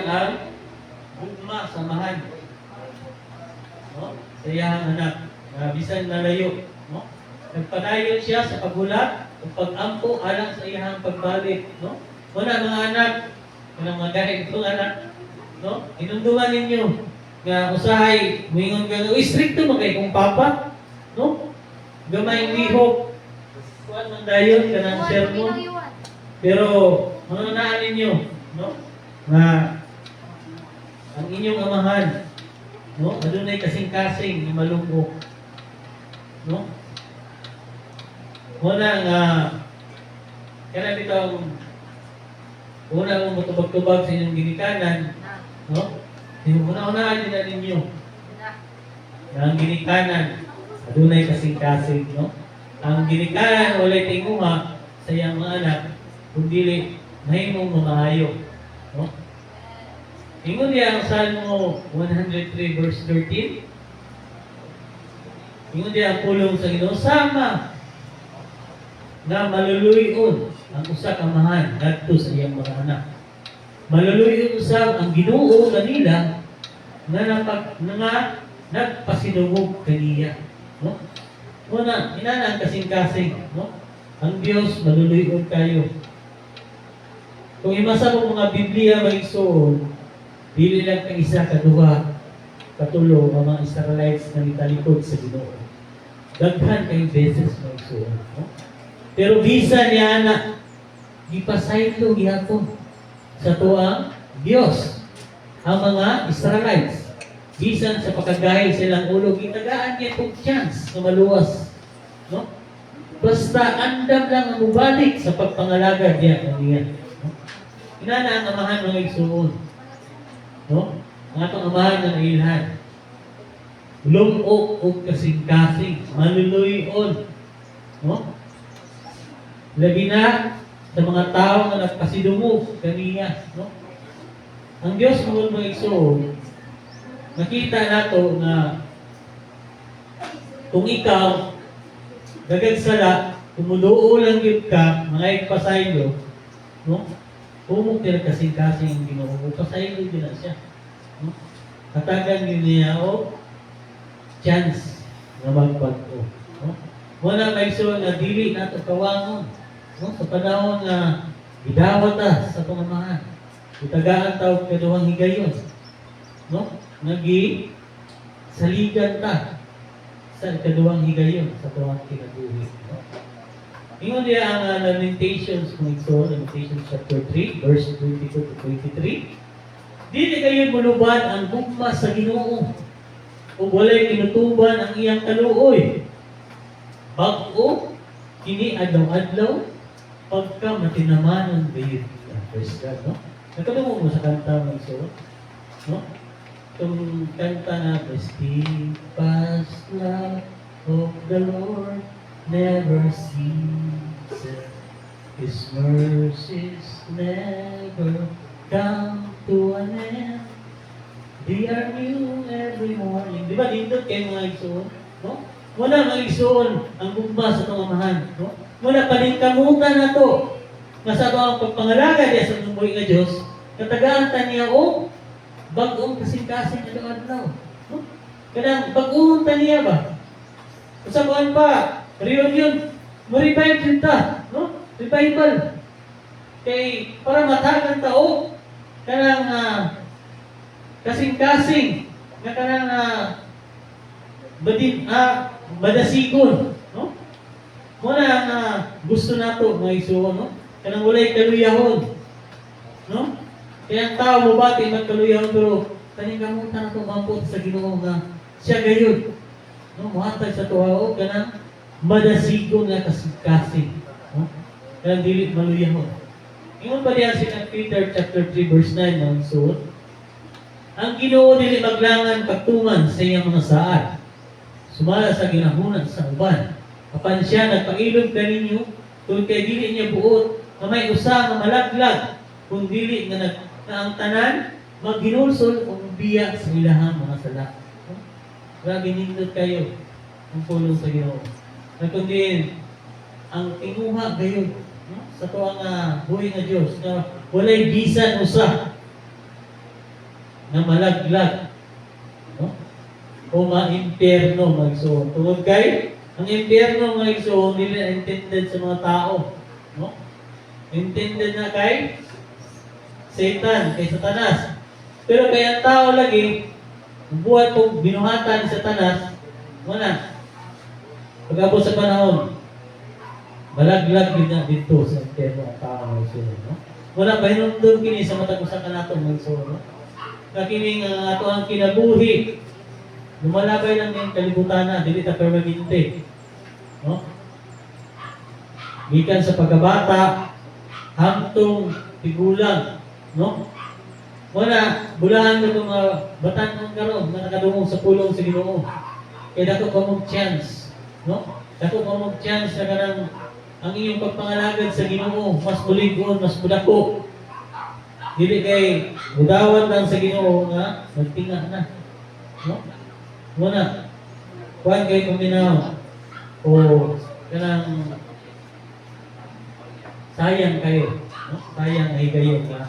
ang gugma, samahan, no? Sa iyang anak, na bisan nalayo, no? Nagpadayon siya sa paghulat o pag-ampo alang sa iyang pagbalik, no? Muna mga anak, mga dahil itong anak, no? Inunduman ninyo nga usahay, muingon ka, stricto mo kay kong papa, no? Gamay lihok, kuwan man dayon, kanang sermon. Pero, mga naan ninyo, no? Nga, ang inyong amahan, no? Adunay kasing-kasing ni malungkot, no? Muna nga kana bitong una mong matubag-tubag sa inyong ginikanan, no? Una-unaan din na ninyo na ang ginikanan adunay kasing-kasing, no? Ang ginikanan walay tinguha sa iyang mga anak kung dili mahimong mamaayo. No? Ingon niya ang Salmo 103 verse 13. Ingon niya ang pulong sa Ginoo sama na maluluyon ang usa ka amahan ngadto sa iyang mga anak. Maluluyon usab ang Ginoo kanila nga nagpasinungog kaniya. No? Muna, inana ang kasing-kasing. No? Ang Diyos maluluyon kayo. Kung imasa mo mga Biblia may isuon, dili lang ka isa, kaduha, katulo, ang mga Israelites na nitalikod sa Ginoo. Daghan kayong beses may isuon. No? Pero bisa niya na ipasaylo gihapon sa tuang Diyos ang mga Israelites. Bisan sa pagkagahil silang ulo, gitagaan niya itong chance na maluwas. No? Basta andam lang ang mubalik sa pagpangalaga niya kaniya. No? Inana ang amahan mga igsuon. No? Ang atong amahan na nailhan. Lumok o kasing-kasing, maluluyon. No? Labi na sa mga tao na nagpasidungog kaniya. No? Ang Diyos mga igsuon, nakita nato na kung ikaw gagagsala, tumuduo lang yun ka, mga igpasaylo, no? Humog nila kasing-kasing ang Ginoo, pasaylo din na siya. No? Katagan yun niya o chance na magbago. No? Muna may so na dili nato kawangon. No? Sa panahon na idawat sa pangamahan. Itagaan tawag kaduhang higayon. No? Nagi saligan ta sa kaduhang higayon sa tuwang kinabuhi. No? Ingon niya ang Lamentations kung ito, Lamentations chapter 3, verse 22 to 23. Dili kayo muluban ang gugma sa Ginoo o walay kinutuban ang iyang kaluoy. Bag-o, kini adlaw-adlaw, pagka matinamanon gayon. Praise God, no? Nagkadungo mo sa kanta ng iso, no? Itong kanta na, the steadfast love of the Lord never ceases. His mercies never come to an end. They are new every morning. Di ba dito kayo mga igsoon? No? Wala mga igsoon ang gugma sa pangamahan. No? Wala paningkamutan na to. Nasa ito ang pagpangalaga niya sa numuhay nga Diyos, katagaan ta niya o bag-ong kasing-kasing adlaw-adlaw. No? Kanang bag-ong ta niya ba? Usabuan pa, reunion, ma-revive din ta. No? Revival. Kay para matagan ta o kanang kasing-kasing nga kanang madasigon, no? Muna ang gusto nato mga isuon, no? Kanang walay kaluyahon, no? Kaya ang tao mo bati magkaluyahon pero kaning kamutan nato mampot sa Ginoo nga siya gayon, no? Muhatag sa tuwa kanang madasigon nga kasing-kasing, no? Kanang dili maluyahon. Ingon pa diyan sa Peter chapter 3 verse 9 mga isuon. Ang Ginoo dili maglangan pagtuman sa iyang mga saad. Sumala sa ginahunan sa uban. Apan siya nagpailog kaninyo tungod kay dili niya buot na may usa nga malaglag kung dili nga ang tanan maghinulsol o biya sa ilahang mga sala. Grabe nindot kayo ang pulong sa Ginoo. Nagkundi ang tinguha gayon, no? Sa tuwang buhay nga Diyos na walay bisan usa na malaglag, no? O ma-impierno magsuon. Tungod kay ang impierno magsuon dili na intended sa mga tao, no? Intended na kay Satan, kay Satanas. Pero kay ang tao lagi buhat og binuhatan ni Satanas, wala. Pag-abot sa panahon, malaglag din na dito sa impierno ang tao magsuon, no? Wala pa hinungdon kini sa matag usa kanaton magsuon, no? Kakining ato ang kinabuhi, lumalabay lang yung kalibutan na, dili ta permanente. No? Gikan sa pagkabata, hangtong tigulang, no? Wala, bulahan na itong batan ng karon na nakadungog sa pulong sa Ginoo. Kaya dako ka mong chance, no? Dako ka mong chance na kanang ang iyong pagpangalagad sa Ginoo, mas buligon, mas budako. Dili kay udawat lang sa Ginoo nga magtinga na. No? Muna, kuhan kayo paminaw o kanang sayang kayo. No? Sayang ay kayo nga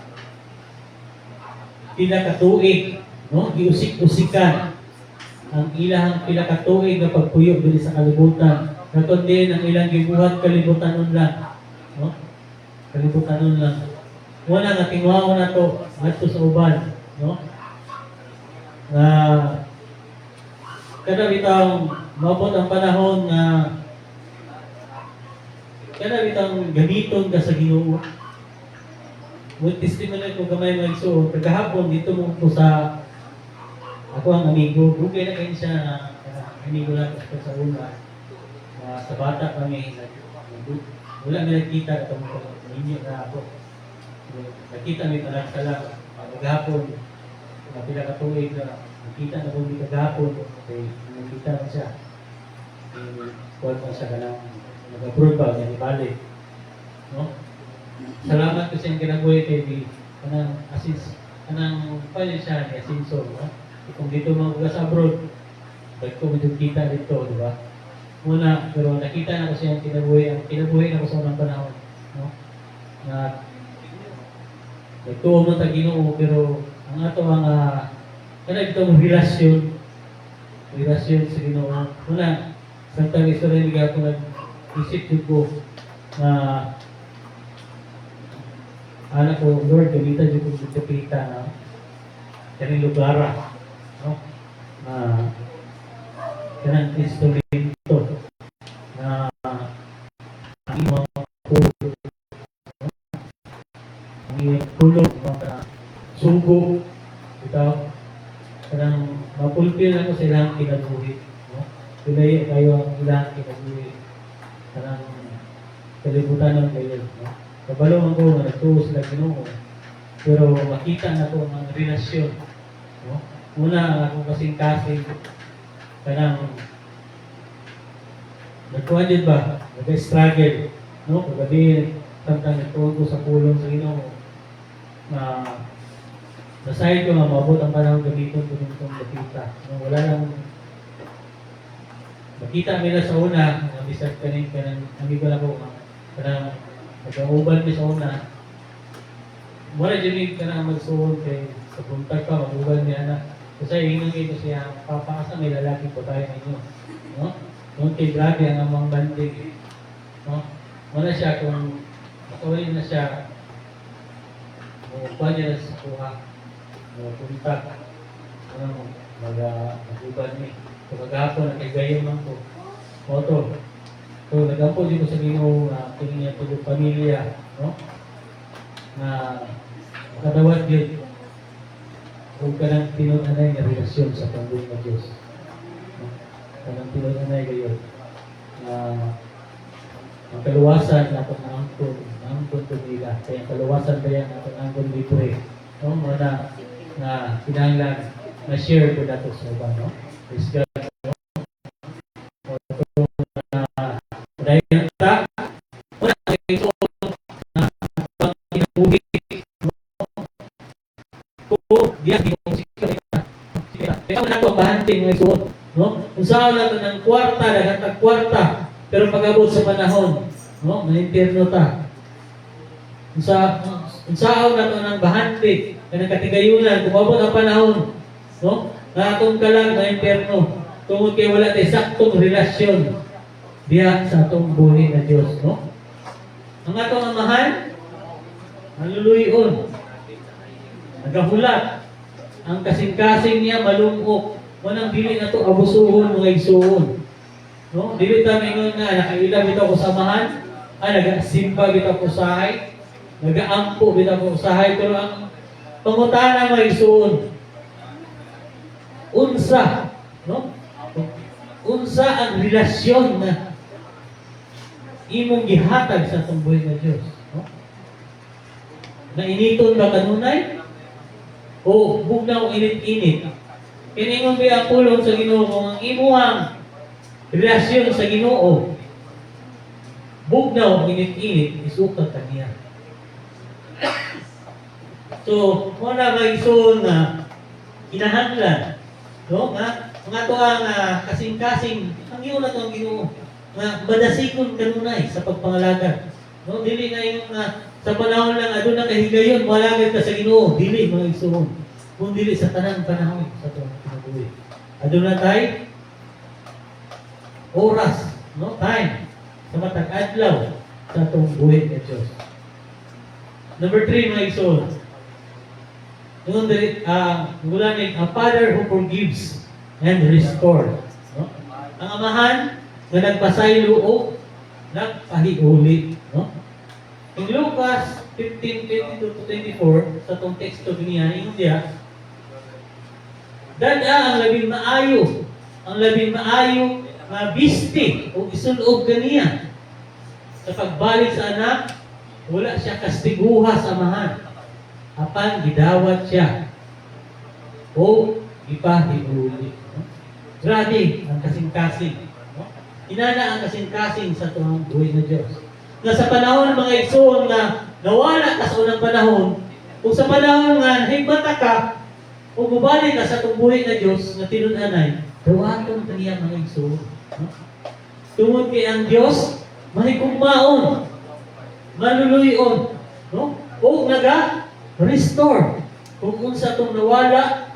pila ka tuig, no? Giusik-usikan ang ilang pila ka tuig nga pagpuyo diri sa kalibutan. Katong din ang ilang gibuhat kalibutan nun lang. No? Kalibutan nun lang. Wala nga tingwaon na to adto sa uban, no? Kada bitang maabot ang panahon na kada bitang gamiton ka sa Ginoo. With testimony ko gamay mo igsuon, kagahapon dito mo ko sa ako ang amigo, bugay na kayo siya na amigo lang ko sa una. Sa bata kami, wala na nakita itong ninyo na ako. Nakita may talang-talang, maghapon, napila katuig na nakita na kung di kagahapon, okay, nakita na siya. Kuwan mo siya ka ng nag-approve ba, nanibalik. No? Salamat kasi ang kinabuhi kay di kanang pala siya ni Asinso, no? Kung dito mga sa abroad, ba't ko kita dito, di ba? Muna, pero nakita na ko siya ang kinabuhi na ko sa unang panahon, no? Na nagtuo mo ta Ginoo, pero ang ato ang kana itong relasyon sa Ginoo. Muna, samtang istorya ni ako nag-isip ko na anak ko, Lord, gamitan dito ko dito kita na kanang lugar, no? Kanang instrumento na ang imong tulog, mga sugo, ito, kanang mapulpil ako sa ilang kinabuhi, no? Pilay kayo ang ilang kinabuhi, kanang kalibutan ng kayo, no? Kabalo ko nga nagtuo sila Ginoo, pero makita na ko ang relasyon, no? Una ako kasing-kasing kanang nagkuhan din ba? Nag-struggle, no? Kagabi, samtang nagtuon ko sa pulong sa Ginoo, nasahin ko nga mabot ang panahon gamiton ko nung makita. No? Wala lang makita nila sa una, bisag kanang amigo lang ko, kanang nag-auban mi sa una. Wala dyan ka na magsuon kay sa buntag pa, mag-uban niya na. Kasi hinang ito siya, papaasa may lalaki po tayo ninyo. No? Noon kay grabe ang amang bandig. No? Wala siya kung makawin na siya, kuha niya na sa kuha, buntag. Mag-uban niya. So maghapon, nagkagayon lang po. Oto. So, nag-ampo dito sa Ginoo na tingin niya ito yung pamilya, no? Na makadawat yun kung ka ng tinunanay na relasyon sa pangbuhay ng Diyos. No? Ka ng tinunanay kayo na ang kaluwasan na itong naangkon ko nila. Kaya ang kaluwasan kaya na itong naangkon libre. No? Mga na kinahanglan na share ko nato sa iba, no? Praise God. Dahil ta, wala kayo na pang-inabuhi ko, diyan yung sikita. Kaya wala ko ang bahanting ng isuot. No? Kung saan na ng kwarta, naghatag kwarta, pero pag-abot sa panahon, no? Maninterno ta. Kung saan na ng bahanting, na katigayunan, kung abot ang panahon, no? Na atong kalang maninterno, tungkol kay wala tayo saktong relasyon diya sa atong buhay na Diyos, no? Ang atong amahan, naluluyon, nagahulat, ang kasing-kasing niya malungkok, wanang dili na to abusuhon mga igsuhon, no? Dili ta mingon nga nakailang bitaw ko samahan, nagasimba bitaw ko sahay, nagaampo bitaw ko sahay, pero ang pangutana mga igsuhon, unsa, no? Unsa ang relasyon na imong gihatag sa atong buhay nga Dios, no? Na initon ba kanunay o bugnaw init-init? Kini imong biya pulong sa Ginoo kung ang imong relasyon sa Ginoo bugnaw init-init, isukat kaniya. So, muna mga igsoon nga kinahanglan, no? Nga to ang kasing-kasing ang iyo na to ang Ginoo nga madasikon kanunay sa pagpangalaga. No, dili na yung sa panahon lang adun na kahigayon malagad ka sa Ginoo, dili mga igsoon. Kung dili sa tanang panahon sa to kinabuhi. Adun na tay oras, no? Time sa matag adlaw sa atong buhi nga Dios. Number 3 mga igsoon. Yung gulanin, a father who forgives and restores. No? Ang amahan na nagpasaylo o nagpahiuli. No? In Lucas 15:22-24, sa itong teksto niya, yung diya, dada ang labing maayo nga bisti o isunog kaniya. Sa pagbalik sa anak, wala siya kastiguha sa amahan. Apan gidawat siya o ipahiguli. No? Grabe ang kasing-kasing. No? Inana ang kasing-kasing sa tuwang buhay na Diyos. Na sa panahon ng mga igsoon na nawala ka sa unang panahon, kung sa panahon nga higbata ka, o mubalik ka sa itong buhay na Diyos na tinunanay, dawaton kaniya mga igsoon. No? Tungod kay ang Diyos, mahigugmaon, maluluyon, no? O restore. Kung unsa itong nawala,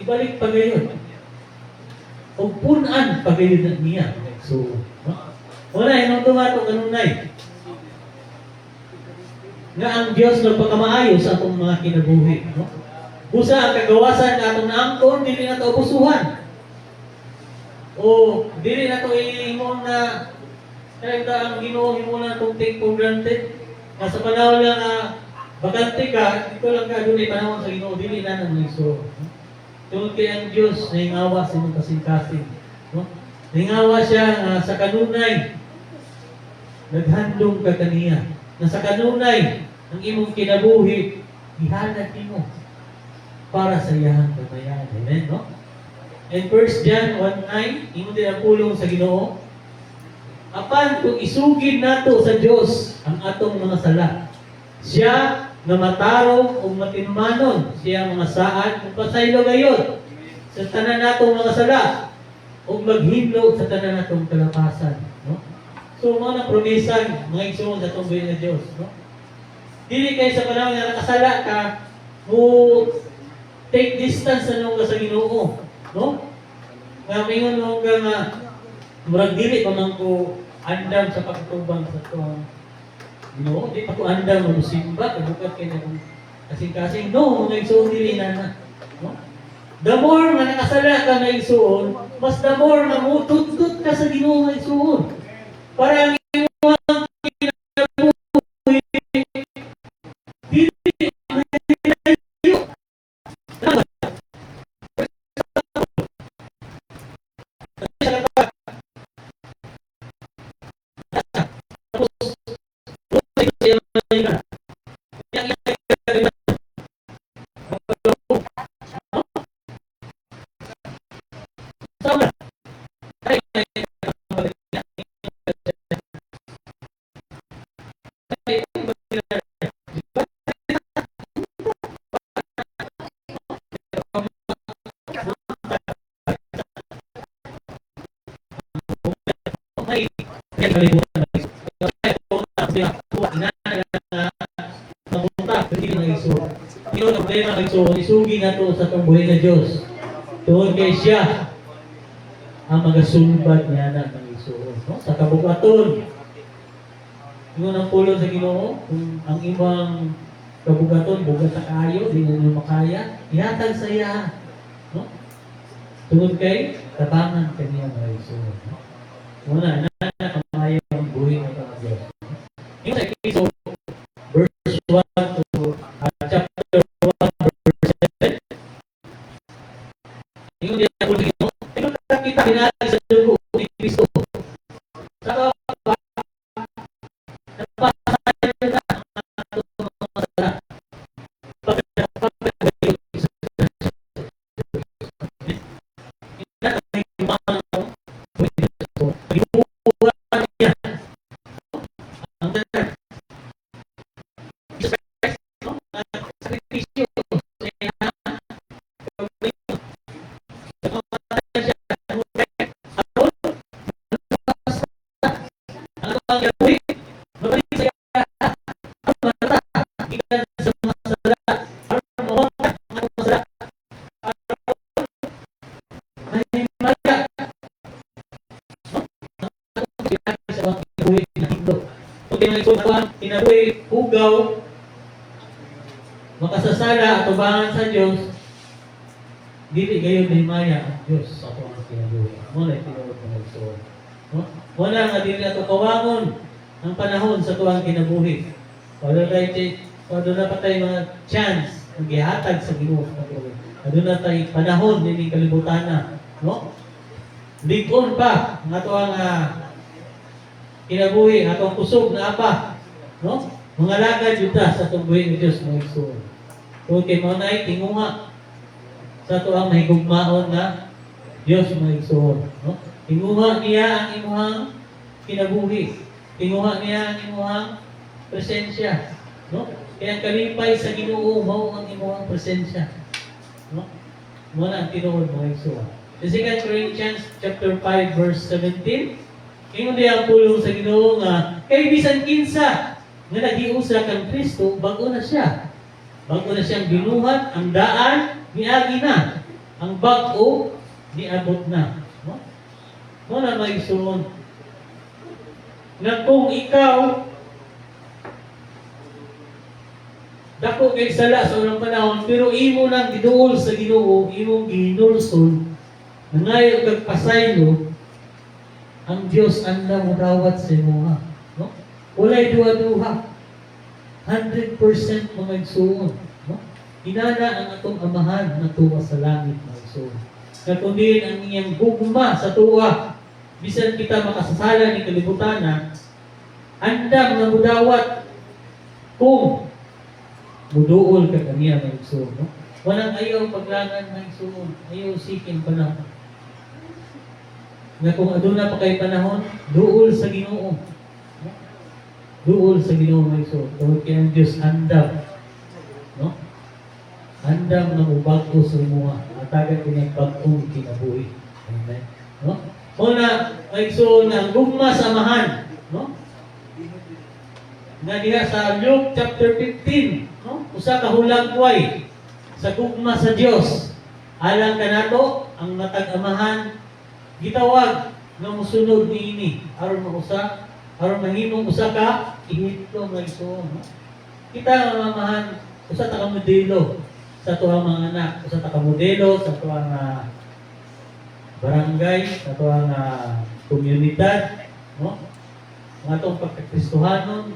ibalik pa gayon. O punan pa gayon niya. So, wala, inong tumatong kanunay. Nga ang Diyos nagpagkamaayo sa atong mga kinabuhi. No? Busa ang kagawasan na atong naangkon, dili na ito opusuhan. O dili na ito ihimong na kaya ang Ginoo himo na itong take for granted. Nasa panahon lang na bakante ka, ito lang ka doon ay panahon sa Ginoo, dili na nang iso. Tungod kay ang Diyos, nahingawa sa imong kasing-kasing. No? Nahingawa siya sa kanunay, naghandong ka kaniya. Na sa kanunay, ang imong kinabuhi, ihanag mo para sa iyang kamayan. Amen, no? And 1 John 1:9, imo din ang pulong sa Ginoo. Apan kung isugid nato sa Dios ang atong mga sala, siya nga matarong o matinmanon, siya mga saad ug pasaylo gayon sa tanan natong mga sala ug maghimlo sa tanan natong kalapasan, no? So mga promesa mga igsoon sa atong buhay na Dios, no? Dili kay sa panahon nga nakasala ka mo take distance sa nung sa Ginoo, no? Nga mingon mo nga murag dili pa man ko andam sa pagtubang sa tuwang Ginoo, di pa ko andam mo simba kabukat kay na kasing-kasing. No, mga igsoon dili na. No? The more nga nakasala ka nga igsoon, mas the more nga mo tutut ka sa Ginoo nga igsoon. Para ang imong kinabuhi dili malayo. Isugi na to sa itong buhay na Diyos. Tuon kay siya ang magasulbad niya na ng Isuon. No? Sa kabukaton, yung ang pulong sa Ginoo, kung ang ibang kabukaton, bugat sa kayo, di na nyo makaya, ihatag sa iya. No? Tuon kay tabangan kaniya ng Isuon. No? Muna, nakamayo ang buhay ng Diyos. Yung sa Isuon, verse 1 to chapter 1, yung diya ko dito, yung nakakita pinali sa dugo ni Kristo. Saka napasayan na ang atong mga sala. Pagkakapagkayo sa gibuhat niya ang sakripisyo sala, atubangan sa Diyos, dili kayo himaya ang Diyos sa atong kinabuhi. Muna tinuod mo nagsuon. No? Muna nga dili ato kawangon ang panahon sa tuwang kinabuhi. Wala na pa tayo mga chance ang gihatag sa Ginoo sa kinabuhi. Wala na tayo panahon din kalibutan na. No? Ligon pa ang ato ang kinabuhi, atong kusog na apa. No? Mga lagad yun sa atong buhi ng Diyos na igsuon. So, kay mga naay, tingunga sa ito ang mahigugmaon na Diyos mga igsuon. No? Tingunga niya ang imuhang kinabuhi. Tingunga niya ang imuhang presensya. No? Kaya ang kalipay sa Ginoo mao ang imuhang presensya. No? Muna ang tinuod mga igsuon. In 2 Corinthians chapter 5 verse 17, ingon diya ang pulong sa Ginoo nga kay bisan kinsa nga nagiusa kang Kristo, bago na siya. Bago na siyang binuhat, ang daan niagi na. Ang bag-o niabot na. No? Muna may suon. Na kung ikaw dako kay sala sa unang panahon, pero imo nang giduol sa Ginoo, imong ginulson, nangayo kag pasaylo, ang Dios anda mo dawat sa imo. No? Walay duha-duha. 100% mga igsuon. No? Inana ang atong amahan na tuwa sa langit mga igsuon. Na kundi ang iyang gugma sa tuwa, bisan kita makasasala ni kalibutan na, andam nga mudawat kung muduol ka kaniya mga igsuon. No? Walang ayaw paglangan mga igsuon. Ayaw sikin panahon. Na kung aduna pa kay panahon, duol sa Ginoo. Duol sa Ginoo mga igsoon. Tungod kay ang Diyos andam. No? Andam na mubag-o sa imuha. Matagal kanyang bag-ong kinabuhi. Amen. No? Una, mga igsoon nga, ang gugma sa amahan. No? Nga diha sa Luke chapter 15. No? Usa ka hulagway sa gugma sa Dios. Alang kanato ang matag-amahan gitawag nga mosunod niini aron mausa aron mahimong usa ka ihito nga igsoon. Kita nga mamahan usa ta ka modelo sa tuwang mga anak, usa ta ka modelo sa tuwang barangay, sa tuwang komunidad, no? Ang atong pagkakristohanon,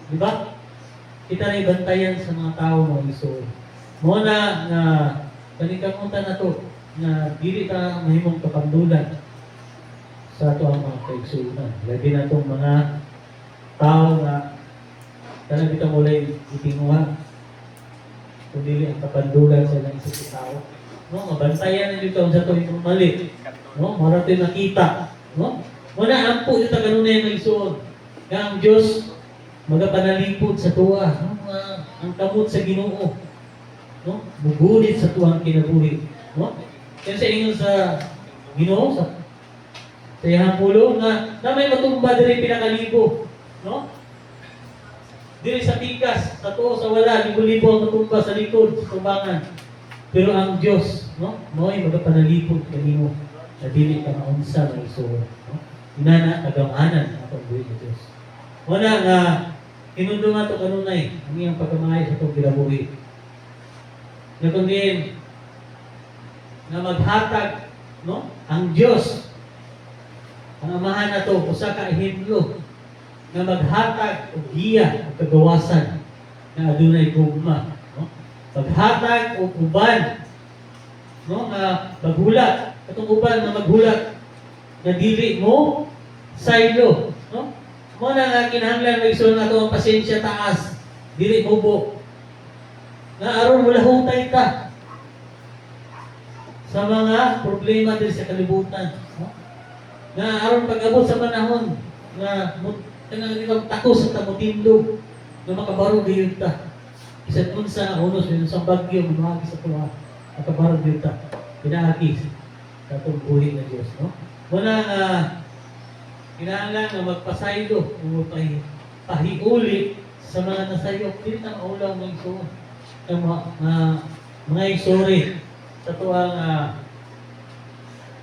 di ba? Kita na ibantayan sa mga tao mga igsoon. Mo na nga panikamutan na to na dili ta mahimong kapandulan sa ato ang mga kaigsuunan. Labi na itong mga tao na talagang kita mulay itinguhan. Kung dili ang kapandulan sa ilang isip sa tao. No? Mabantayan na dito ang sa itong mali. No? Marating nakita. No? Muna, ampo dito kanunay ng igsuon. Kaya ang Diyos magapanalipod sa tuwa. No? Ang kamot sa Ginoo. No? Mugulit sa tuwang kinabuhi. No? Kaya sa inyo sa Ginoo, sa iyang pulong na may matumba diri pinakalibo, no? Diri sa tikas, sa tuo sa wala, libo-libo ang matumba sa likod, sa tumbangan. Pero ang Dios, no? Mo'y magapanalipod kanimo na dili ka maunsa ng igsoon, no? Inana agamanan atong buhi ni Dios. Wala nga inundo nga to kanunay ang iyang pagkamay sa atong kinabuhi. Na kundi na maghatag, no? Ang Dios ang amahan na to, usa ka ehemplo na maghatag o giya o kagawasan na adunay gugma. No? Maghatag o uban, no? Na maghulat. Katong uban na maghulat na dili mo saylo. No? Mo na nga kinahanglan may isun na to ang pasensya taas. Dili mubo. Na aron wala hutay ta sa mga problema din sa kalibutan. No? Na aron pag-abot sa panahon na kanang takos sa tamutindog na makabaro diyon ta. Isang unsa unos ng isang bagyo mamagi sa tuwa makabaro diyon ta. Pinaagi sa atong buhi na Diyos, no? Muna kinahanglan nga magpasaylo o pahiuli sa mga nasayop dili ta maulaw ng igsoon. Mga igsuri sa tuwang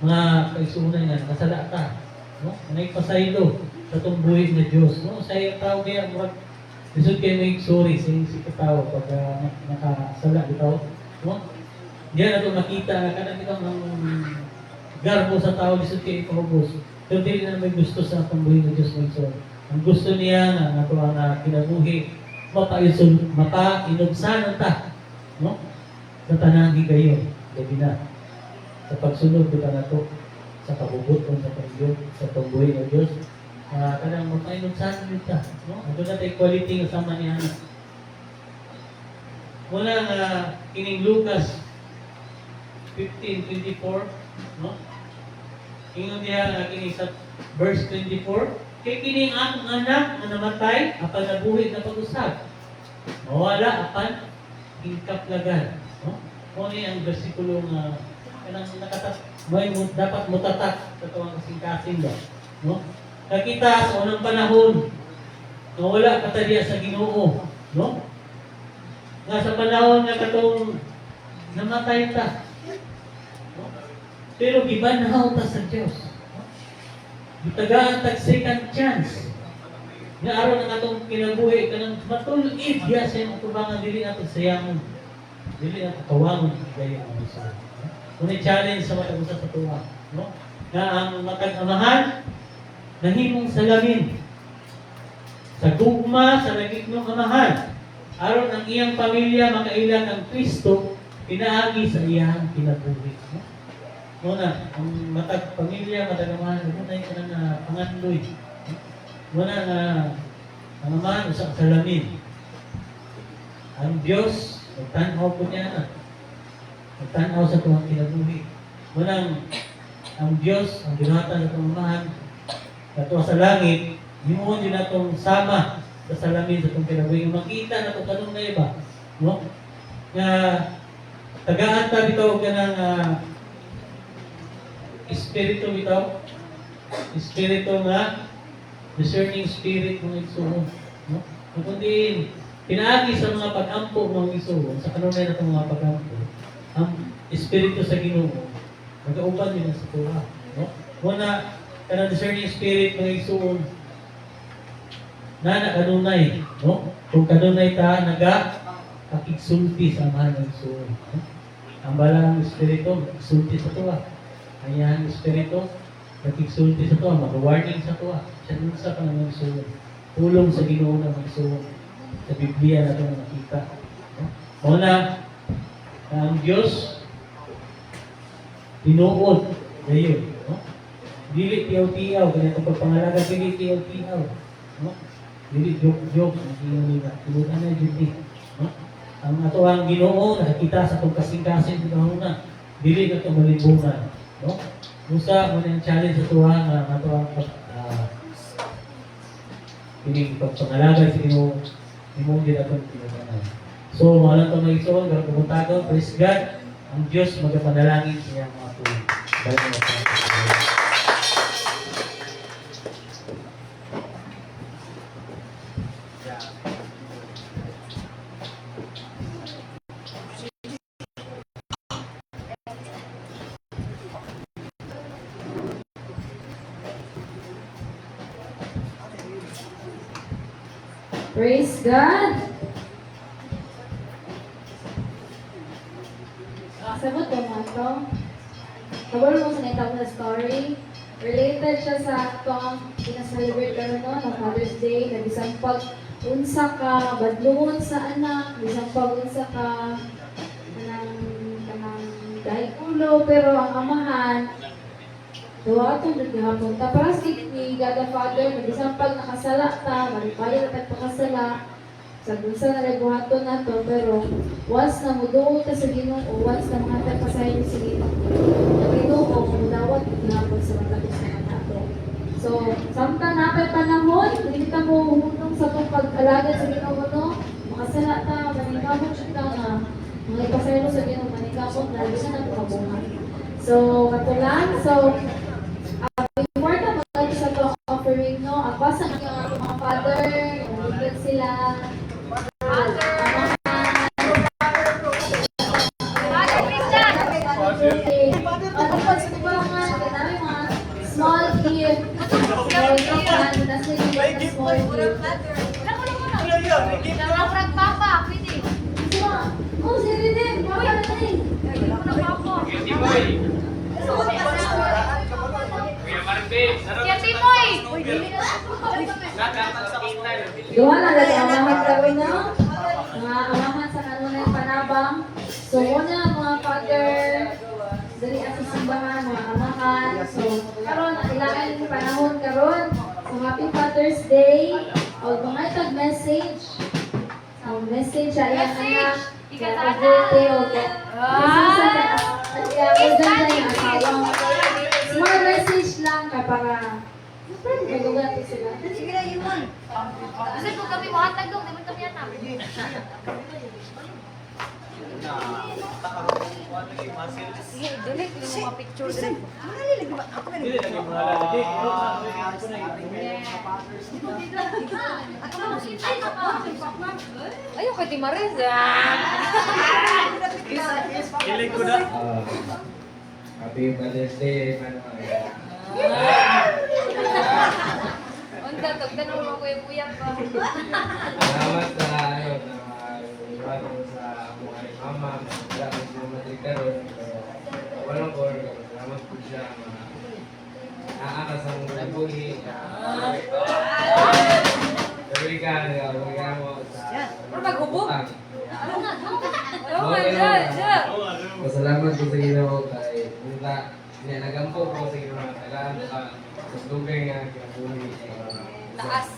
mga kaigsuunan nga, kasala ka. No? May pasaylo sa itong buhay na Diyos. No? Sa iyo tao kaya, Lisod kayo may sorry si katawa pag nakasala bitaw. No? Diyan nato makita na kanang ito ng garbo sa tao lisod kayo ikahubos. Pero dili na may gusto sa pambuhay ng Diyos ng sorry. Ang gusto niya na nato na kinabuhi mapa-inubsanan ta. No? Sa tanang higayon. Gabi na. Sa pagsunod kita na to sa kabubuton sa pagbuhay sa pambuhay ng Diyos. Kanang mapa-inubsanan kita. No? Ito na tayo quality ng sama niya. Muna kining Lucas 15:24, no? Ingon niya kining sa verse 24, kay kining ang anak na namatay apan nabuhi na pag-usab. Mawala apan hingkaplagan, no? Mo ni ang bersikulo nga kanang dapat mutatak sa tuwang kasing-kasing ba, no? Nakita sa unang panahon na wala katadiya sa Ginoo, no? Nga sa panahon nga katong namatay ta. No? Pero gibanhaw ta sa Dios. No? Gitagaan tag second chance. Nga aron ang atong kinabuhi kanang matulid diya sa imong tubangan dili nato sayamon. Dili nato kawangon gaya ang isa. Kung challenge sa matag usa sa tuwa, no? Nga ang matag-amahan nahimong salamin sa gugma sa nagiging amahan. Aron ang iyang pamilya makailang ang Kristo, pinaagi sa iyang kinabuhi. No? Muna, ang matag pamilya, matagamahan, muna yung kanang pangandoy. Muna nga, ang amahan, usang salamin. Ang Diyos, magtanaw po niya na. Magtanaw sa tuwang kinabuhi. Muna, ang Diyos, ang binata sa pamamahan, katuwa sa langit, himuon din na itong sama sa salamin sa itong kinabuhi. Makita na itong kanong na iba. No? Nga, tagaan ta bitaw ka ng espiritu bitaw. Espiritu nga, discerning spirit ng igsuon. No? Kundi, pinaagi sa mga pag-ampo ng igsuon, sa kanong na itong mga pag-ampo, ang espiritu sa Ginoo, nag-auban din sa tuwa. No? Muna, kanang discerning spirit ng igsuon, na kanunay, no? Kung kanunay ta kakigsulti sa mahal ng igsuon. No? Ang balang espiritu, sulti sa tuwa. Ayan, espiritu, kakigsulti sa tuwa, mag-warning sa tuwa. Siya nun sa kanang igsuon. Tulong sa Ginoo ng igsuon. Sa Biblia na ito na nakita. No? Una, ang Diyos, tinuod, gayon. No? Dili tiyaw-tiyaw, ganito pagpangalaga, dili tiyaw-tiyaw. No? Dili joke-joke, tinuod na dili. No? Ang ato ang Ginoo, nakikita sa pagkasing-kasing na dili na ito malibungan. No? Musa, muna yung challenge sa tuwa nga ato ang pagpangalaga sa Ginoo, Ginoo din atong tinuod. So, mga lang ito mag-isuon, pero pumuntago, praise God, ang Diyos magapanalangin siya mga tuloy. Balik na ito. Praise God! Sabot ko mo ito. Kabalo mo sa naitawag na story. Related siya sa itong pinasalibrate ka no, ng Father's Day. Nag-isang pag-unsa ka, badluon sa anak. Nag-isang pag-unsa ka, kanang dahil ulo. Pero ang amahan, dawa itong naghihapon ta. Para ni God the Father, nag-isang pag nakasala ta, maripaya na tagpakasala. Sa bulsa na nagbuhaton na to, pero once na muduot ka sa Ginoo, once na makatag ka sa iyo sa Ginoo, ang Ginoo, mudawat gihapon sa matapos na matato. So, samtang napay panahon, hindi ka mo humutong sa itong pag-alaga sa Ginoo, no? Makasala ta, manigamot siya ka nga, mga ipasaylo sa Ginoo, manigamot na rin na ito kabuhan. So, katulan, important mo sa itong offering, no? Agbasa na yung mga father, nagigil sila, small gift. Jangan prank papa, pwede. Oh, si Riden, papa na tayo. Hindi ko na papa. Kaya Timoy! Doon na lang amahan karon na. Mga amahan sa kanunay panabang. So, una mga father, dali sa simbahan, mga amahan. So, karon kailangan yung panahon karon. So, happy Father's Day. O, mga itag message. Ang message ay ang anak. Kaya birthday o small message lang ka para magugati sila. Sige na yun. Kasi kung kami mahatag doon, naman kami anak. Sige, delete yung mga picture din. Ayun kay Timares. Happy Father's Day, Manuel. Unta, tagtanong mo ko yung kuyak ko. Salamat sa ano, iwan sa mga mama, salamat sa mga karon. Walang ko, salamat po siya. Naakas ang nabuhi. Sabi ka mo sa... Pero maghubog? Ano nga? Oo nga, dyan. Masalamat po sa Ginoo kay Punta. Niya nagampo po sa Ginoo. Kailangan ka sa dugay nga kinabuhi. Taas.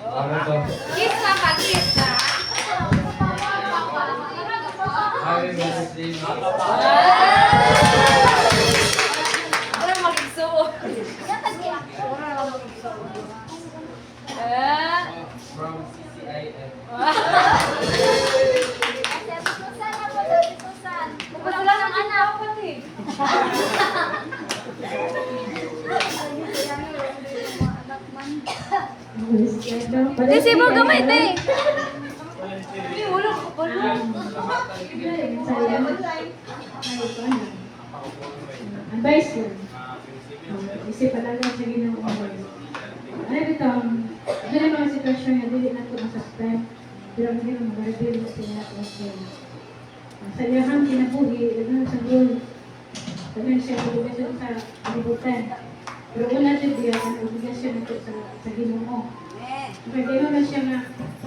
Ano to? Kiss na ka, kiss na. Happy Father's Day. Wala magigsuot. From CCIF. Wala ng anak pati. Kasi mo gamay te. Hindi wala ko pa lang. Advice yun. Isip talaga sa Ginoo. Ano ito, dili mga sitwasyon nga dili na ito masaspen. Pero hindi na mag-reveal sa sila ito. Sa iyahang kinabuhi, daghan sa rule. Daghan siya obligasyon sa kalibutan. Pero wala din diya ang obligasyon ito sa Ginoo. Kaya gano'n na siya nga,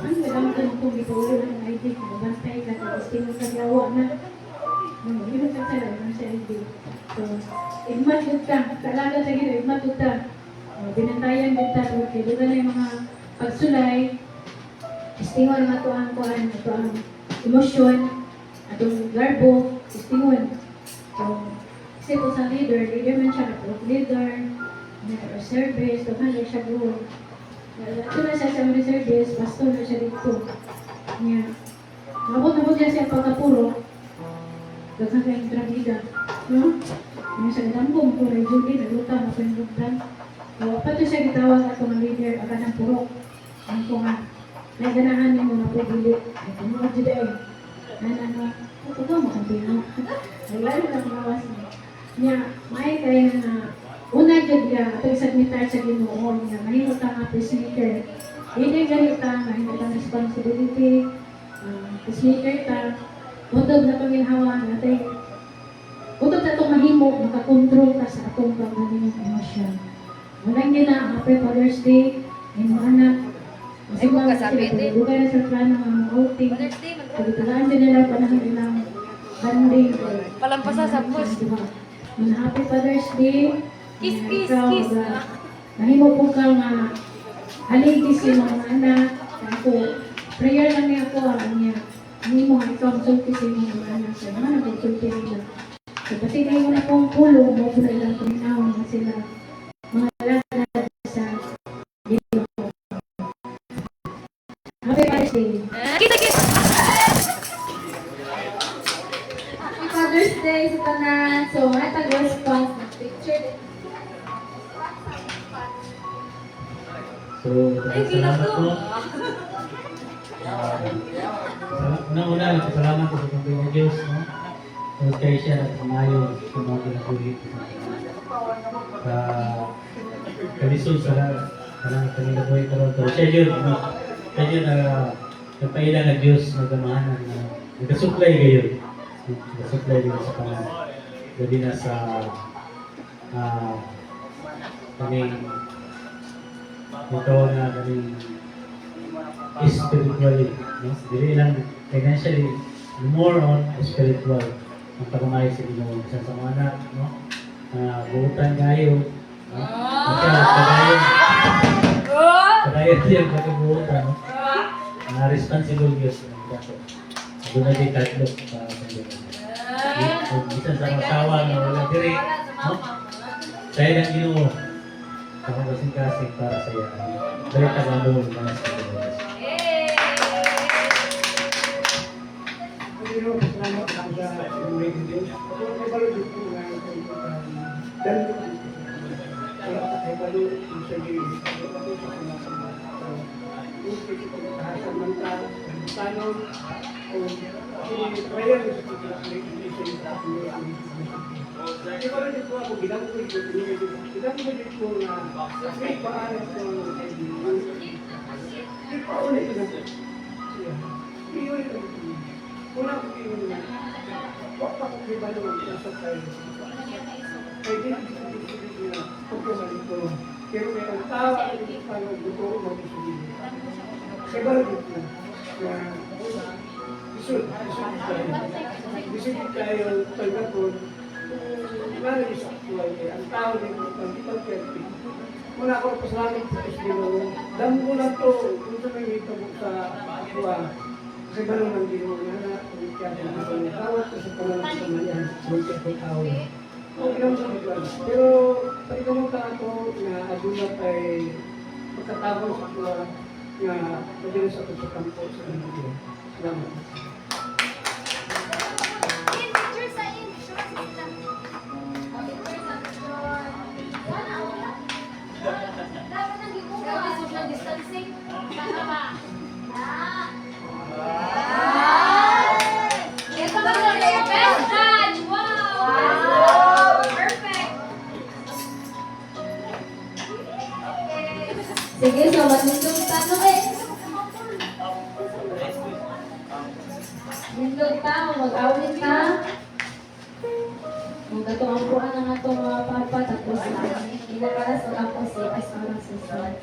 ano ba daw ito kung ipaulo ng ID, kung babantay ka, tapos tingin ka gawa na. Hindi ka sa lang sa ID. So, igmat yun ka, talaga sa Ginoo, igmat yun ka. Binantayan din ta, okay, doon na yung mga pagsulay, istingon ang ito ang emosyon, atong garbo, istingon. So, kasi po sa leader man siya, leader, service, doon siya role. Ito na siya sa mga service, pastor na siya dito. Niya, nabot niya siya pagkapuro, daghang kayong trabida. No? Niya siya nadampong po, Judy, nagluta, napinaglutan. Pato siya gitawag at mga leader, aga ng purok. Ang ko nga, naganahan niyo na po bilit. Ito mo, Judy, ano, ito ka mo, sabi mo. Naglalo na pinawas niya. Niya, may kaya na, una dyan niya, ito isagmitar sa Ginoo niya, mahimot ang pacemaker. Hindi ganit ang mahimot ang responsibility, pacemaker ta, utod na paminhawa natin. Utod na itong mahimot, makakontrol ka sa atong pagdating ng emosyon. Walang yun na, Happy Father's Day, yung mga anak. Ay, kung kasabi, din. Bugay na sa plano ng mga outing. Pagkitalaan din nila panahon nilang banding. Palampasa sa bus. Mga Happy Father's Day. Kiss, kiss, Ikaw, kiss. Nahimo po ka nga haligis yung mga anak. Ako, prayer lang niya ako niya. Nahimo nga ikaw ang sulti sa mga anak. Sa mga nagsulti nila. So, pati kayo na pong pulo, mo po na ilang paminaw na sila. Mga lalad sa video. Happy Father's Day. Kita, kita. Happy Father's Day sa tanan. So, may tag-response ng picture din. So, salamat po. Una-una, salamat po sa Panginoon Diyos, no? Tapos kayo siya at pumayo sa mga kinabuhi. Sa kalisod sa kanang kanilang buhay karon. So, siya yun, no? Kanya na nagpailang na Diyos na gamahanan na nagasupply kayo. Nagasupply kayo sa kanan. Gabi na sa kaming ito na kaming spiritually. No? Dili lang financially, more on spiritual. Ang pagkamay sa Ginoo sa mga anak, no? Buutan kayo. No? Kadayon siya pagkabuutan, no? Responsible Diyos. Doon na di tatlo para sa Diyos. Bisan sa masawa na wala diri, no? Dahil ang Ginoo, ako kasing-kasing para sa iyo. Dahil tagalong mga sa Diyos. Salamat sa inyong Diyos. Ako ay balod ko na dahil ay balod sa Diyos. Ako sa kahasan man ta, tanong, o prayer sa Di ba rin ito ako, ginamit ko na may paaras ko di pa ulit ko na una ko yun na wak pa kong iba naman nasa tayo kaya din na pagkamalit ko pero may ang tawa paano gusto ko mag-isugin kaya ba rin ito na isugin tayo pagkakon Mari sa actual kaya ang tao din ang perfect. Muna ako pasalamat sa Ginoo. Damo ko lang to kung sa may tabok sa actual. Kasi balong ng Ginoo na kaya ang tawag ko sa pangalan sa Mayan. Bunti ko tao. Okay lang sa actual. Pero sa ikamang ako na aduna ay pagkatapos sa actual na madalas ako sa kampo sa Ginoo. Salamat. Sige, so matindog tanong eh. Tindog ta, mag-awit ta. Kung katong ang buwan ng atong mga papa, tapos inakaras ang ako si Asmarang Susan.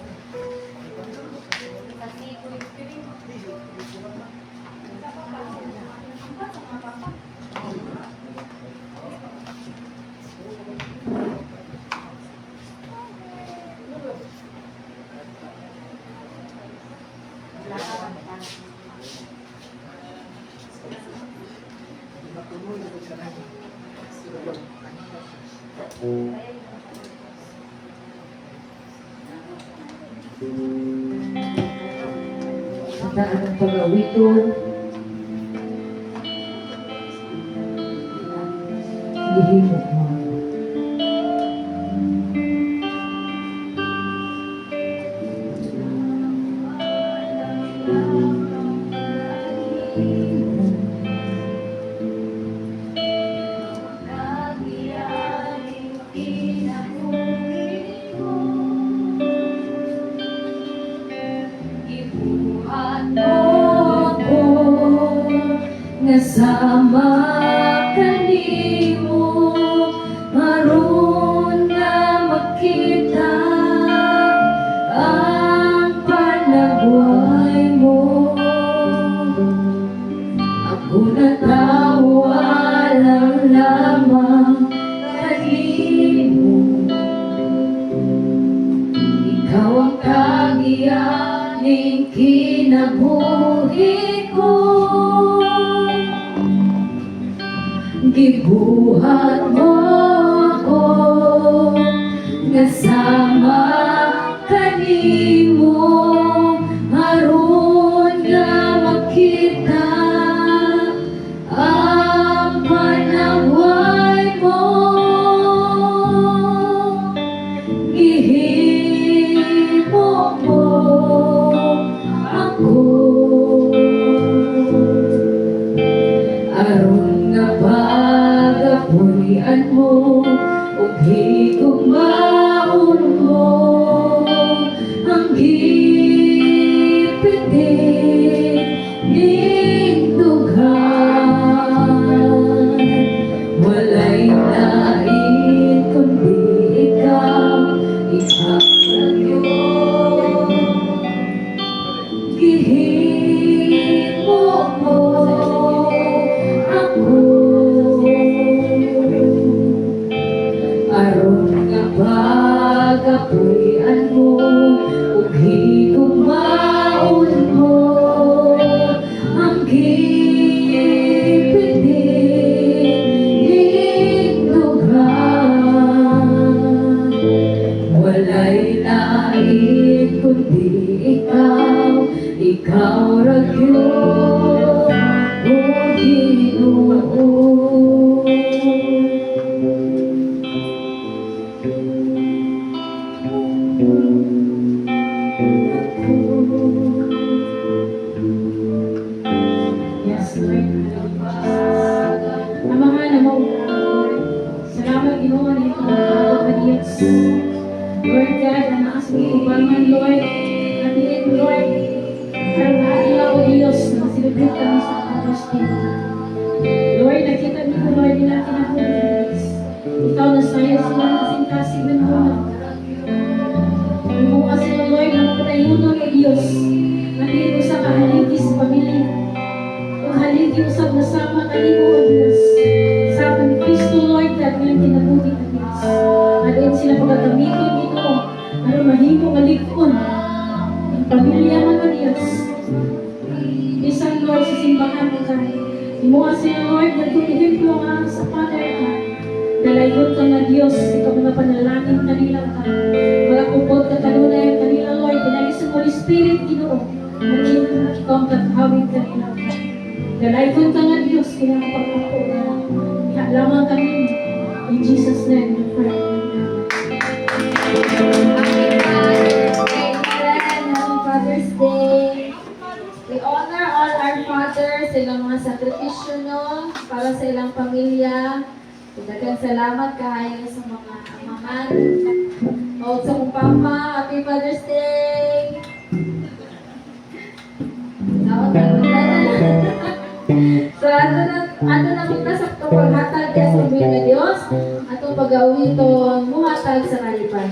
Sa anong pag-awiton, gihimok mo. Nasama kanimo maroon na makita ang panagway mo. Ako na tao alam lamang kanimo. Ikaw ang kagiyaning kinabuhi ko. Gibuhat mo ako, nasama kanimo, haron na makita ang panaway mo. Gihimo mo ako, aron nga pagapulian mo ug higugmaon mo ang gipindi Marag yun, o Ginoo. Yes, Lord. Amahan na mo. Salamat, Ginoo, na ito ang Diyos. Lord God, ang nakasukubangan, Lord. Natin, Lord. Karanahin ako, Diyos, na silipin kami sa Father's Day. Lord, nakita niyo ko, Lord, nila kinabulis. Ikaw na sa'yo sila kasing-kasing ng muna. Mo kasi, Lord, na mapatayunan o Diyos. Nandito sa kahaligi sa pamilya. Kung haligi usap na sama kanimo o Diyos. Sa ni Kristo, Lord, at ngayon kinabuti ng Diyos. At yun sila pagkagamiton dito. Ano mahimo malikon. Ang pamilya ng Diyos. Isang Lord sa simbahan mo kami. Imo kasi, Lord, na tumihemplo nga sa Father ka. Dalayon ka na Diyos, ikaw mga panalangin kanila ka. Mga kupot ka kanunay ang kanila, Lord. Pinagis ang Holy Spirit, Ginoo. Maging ikaw ang katawid kanila ka. Dalayon ka nga Diyos, kinakapagpapo na. Lamang kami. In Jesus' name, we pray. Happy Father's Day. We honor all our fathers sa ilang mga sakripisyo no, para sa ilang pamilya. Daghang salamat kahayo sa mga amahan. O sa mong papa, Happy Father's Day. Salamat ka. So, ato na kita sa paghatag sa sabihin ng Diyos, atong pag-awi ito muhatag sa kalipan.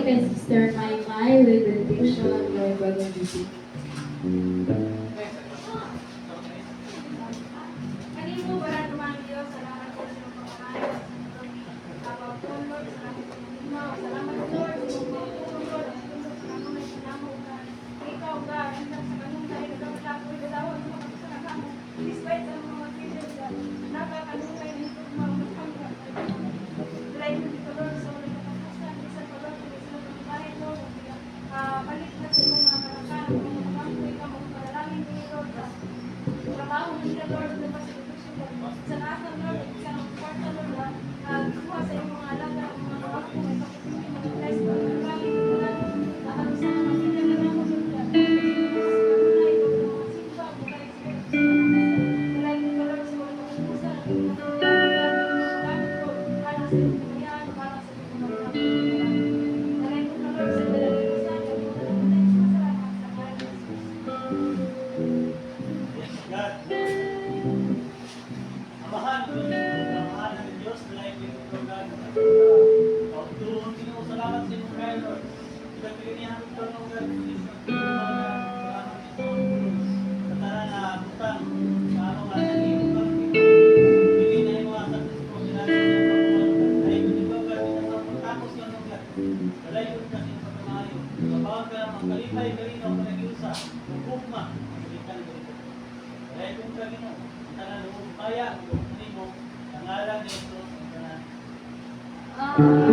Sister Mai with benediction by Brother Lucy. Kanino wala naman Diyos, salamat po sa mga pamamahay. Salamat po Lord, salamat Lord, salamat ikaw God, hanggang sa ganun dahil ikaw lakoy dalawang sa mga kasalanan mo. Despite sa mga features God, nakakanungay nito mga hanggang. Tulay mo dito Lord, sa mga katapusan, isa pa Lord, sa mga bahay Lord, balik na sa mga karakan, mga pamangkoy ka, mga panalangin ko Lord, trabaho nila Lord, na pasilitusin Lord, sa lahat ng Lord, sa mga kwarta Lord, kuha sa iyong mga alaga, mga kapako, may kapatid, mga bless, mga panalangin ko Lord, ang sa mga pinagalaman mo Lord, sa kanunay, Lord, ng mga simba, mga experience, tulay mo Lord, sa mga kapusan, ang mga gamit ko, para sa iyong pagyan, para sa iyong mga kapatid, tulay mo Lord, sa dalalimusan, ang mga kapatid, masalamat sa mga Yes, God. Amahan ng Diyos na ito God. Pagtuon Ginoo, salamat sa inyo prayer, Lord. Pinagpilihan ito ng God. Salamat ito. Katara na butang. Sa ano nga, nalito ka. Pili na yung mga sakit ko. Sinasa ng pagkuhan. Dahil ko dito, God. Pinapagtapos lang ng God. Dalayon ka sa pagkamayo. Kapag ka magkalipay, kalinaw ka nag-iusa. Hukma. Dahil kung ka Ginoo, tanan mo kaya mo, pangalan ni Kristo. Ah,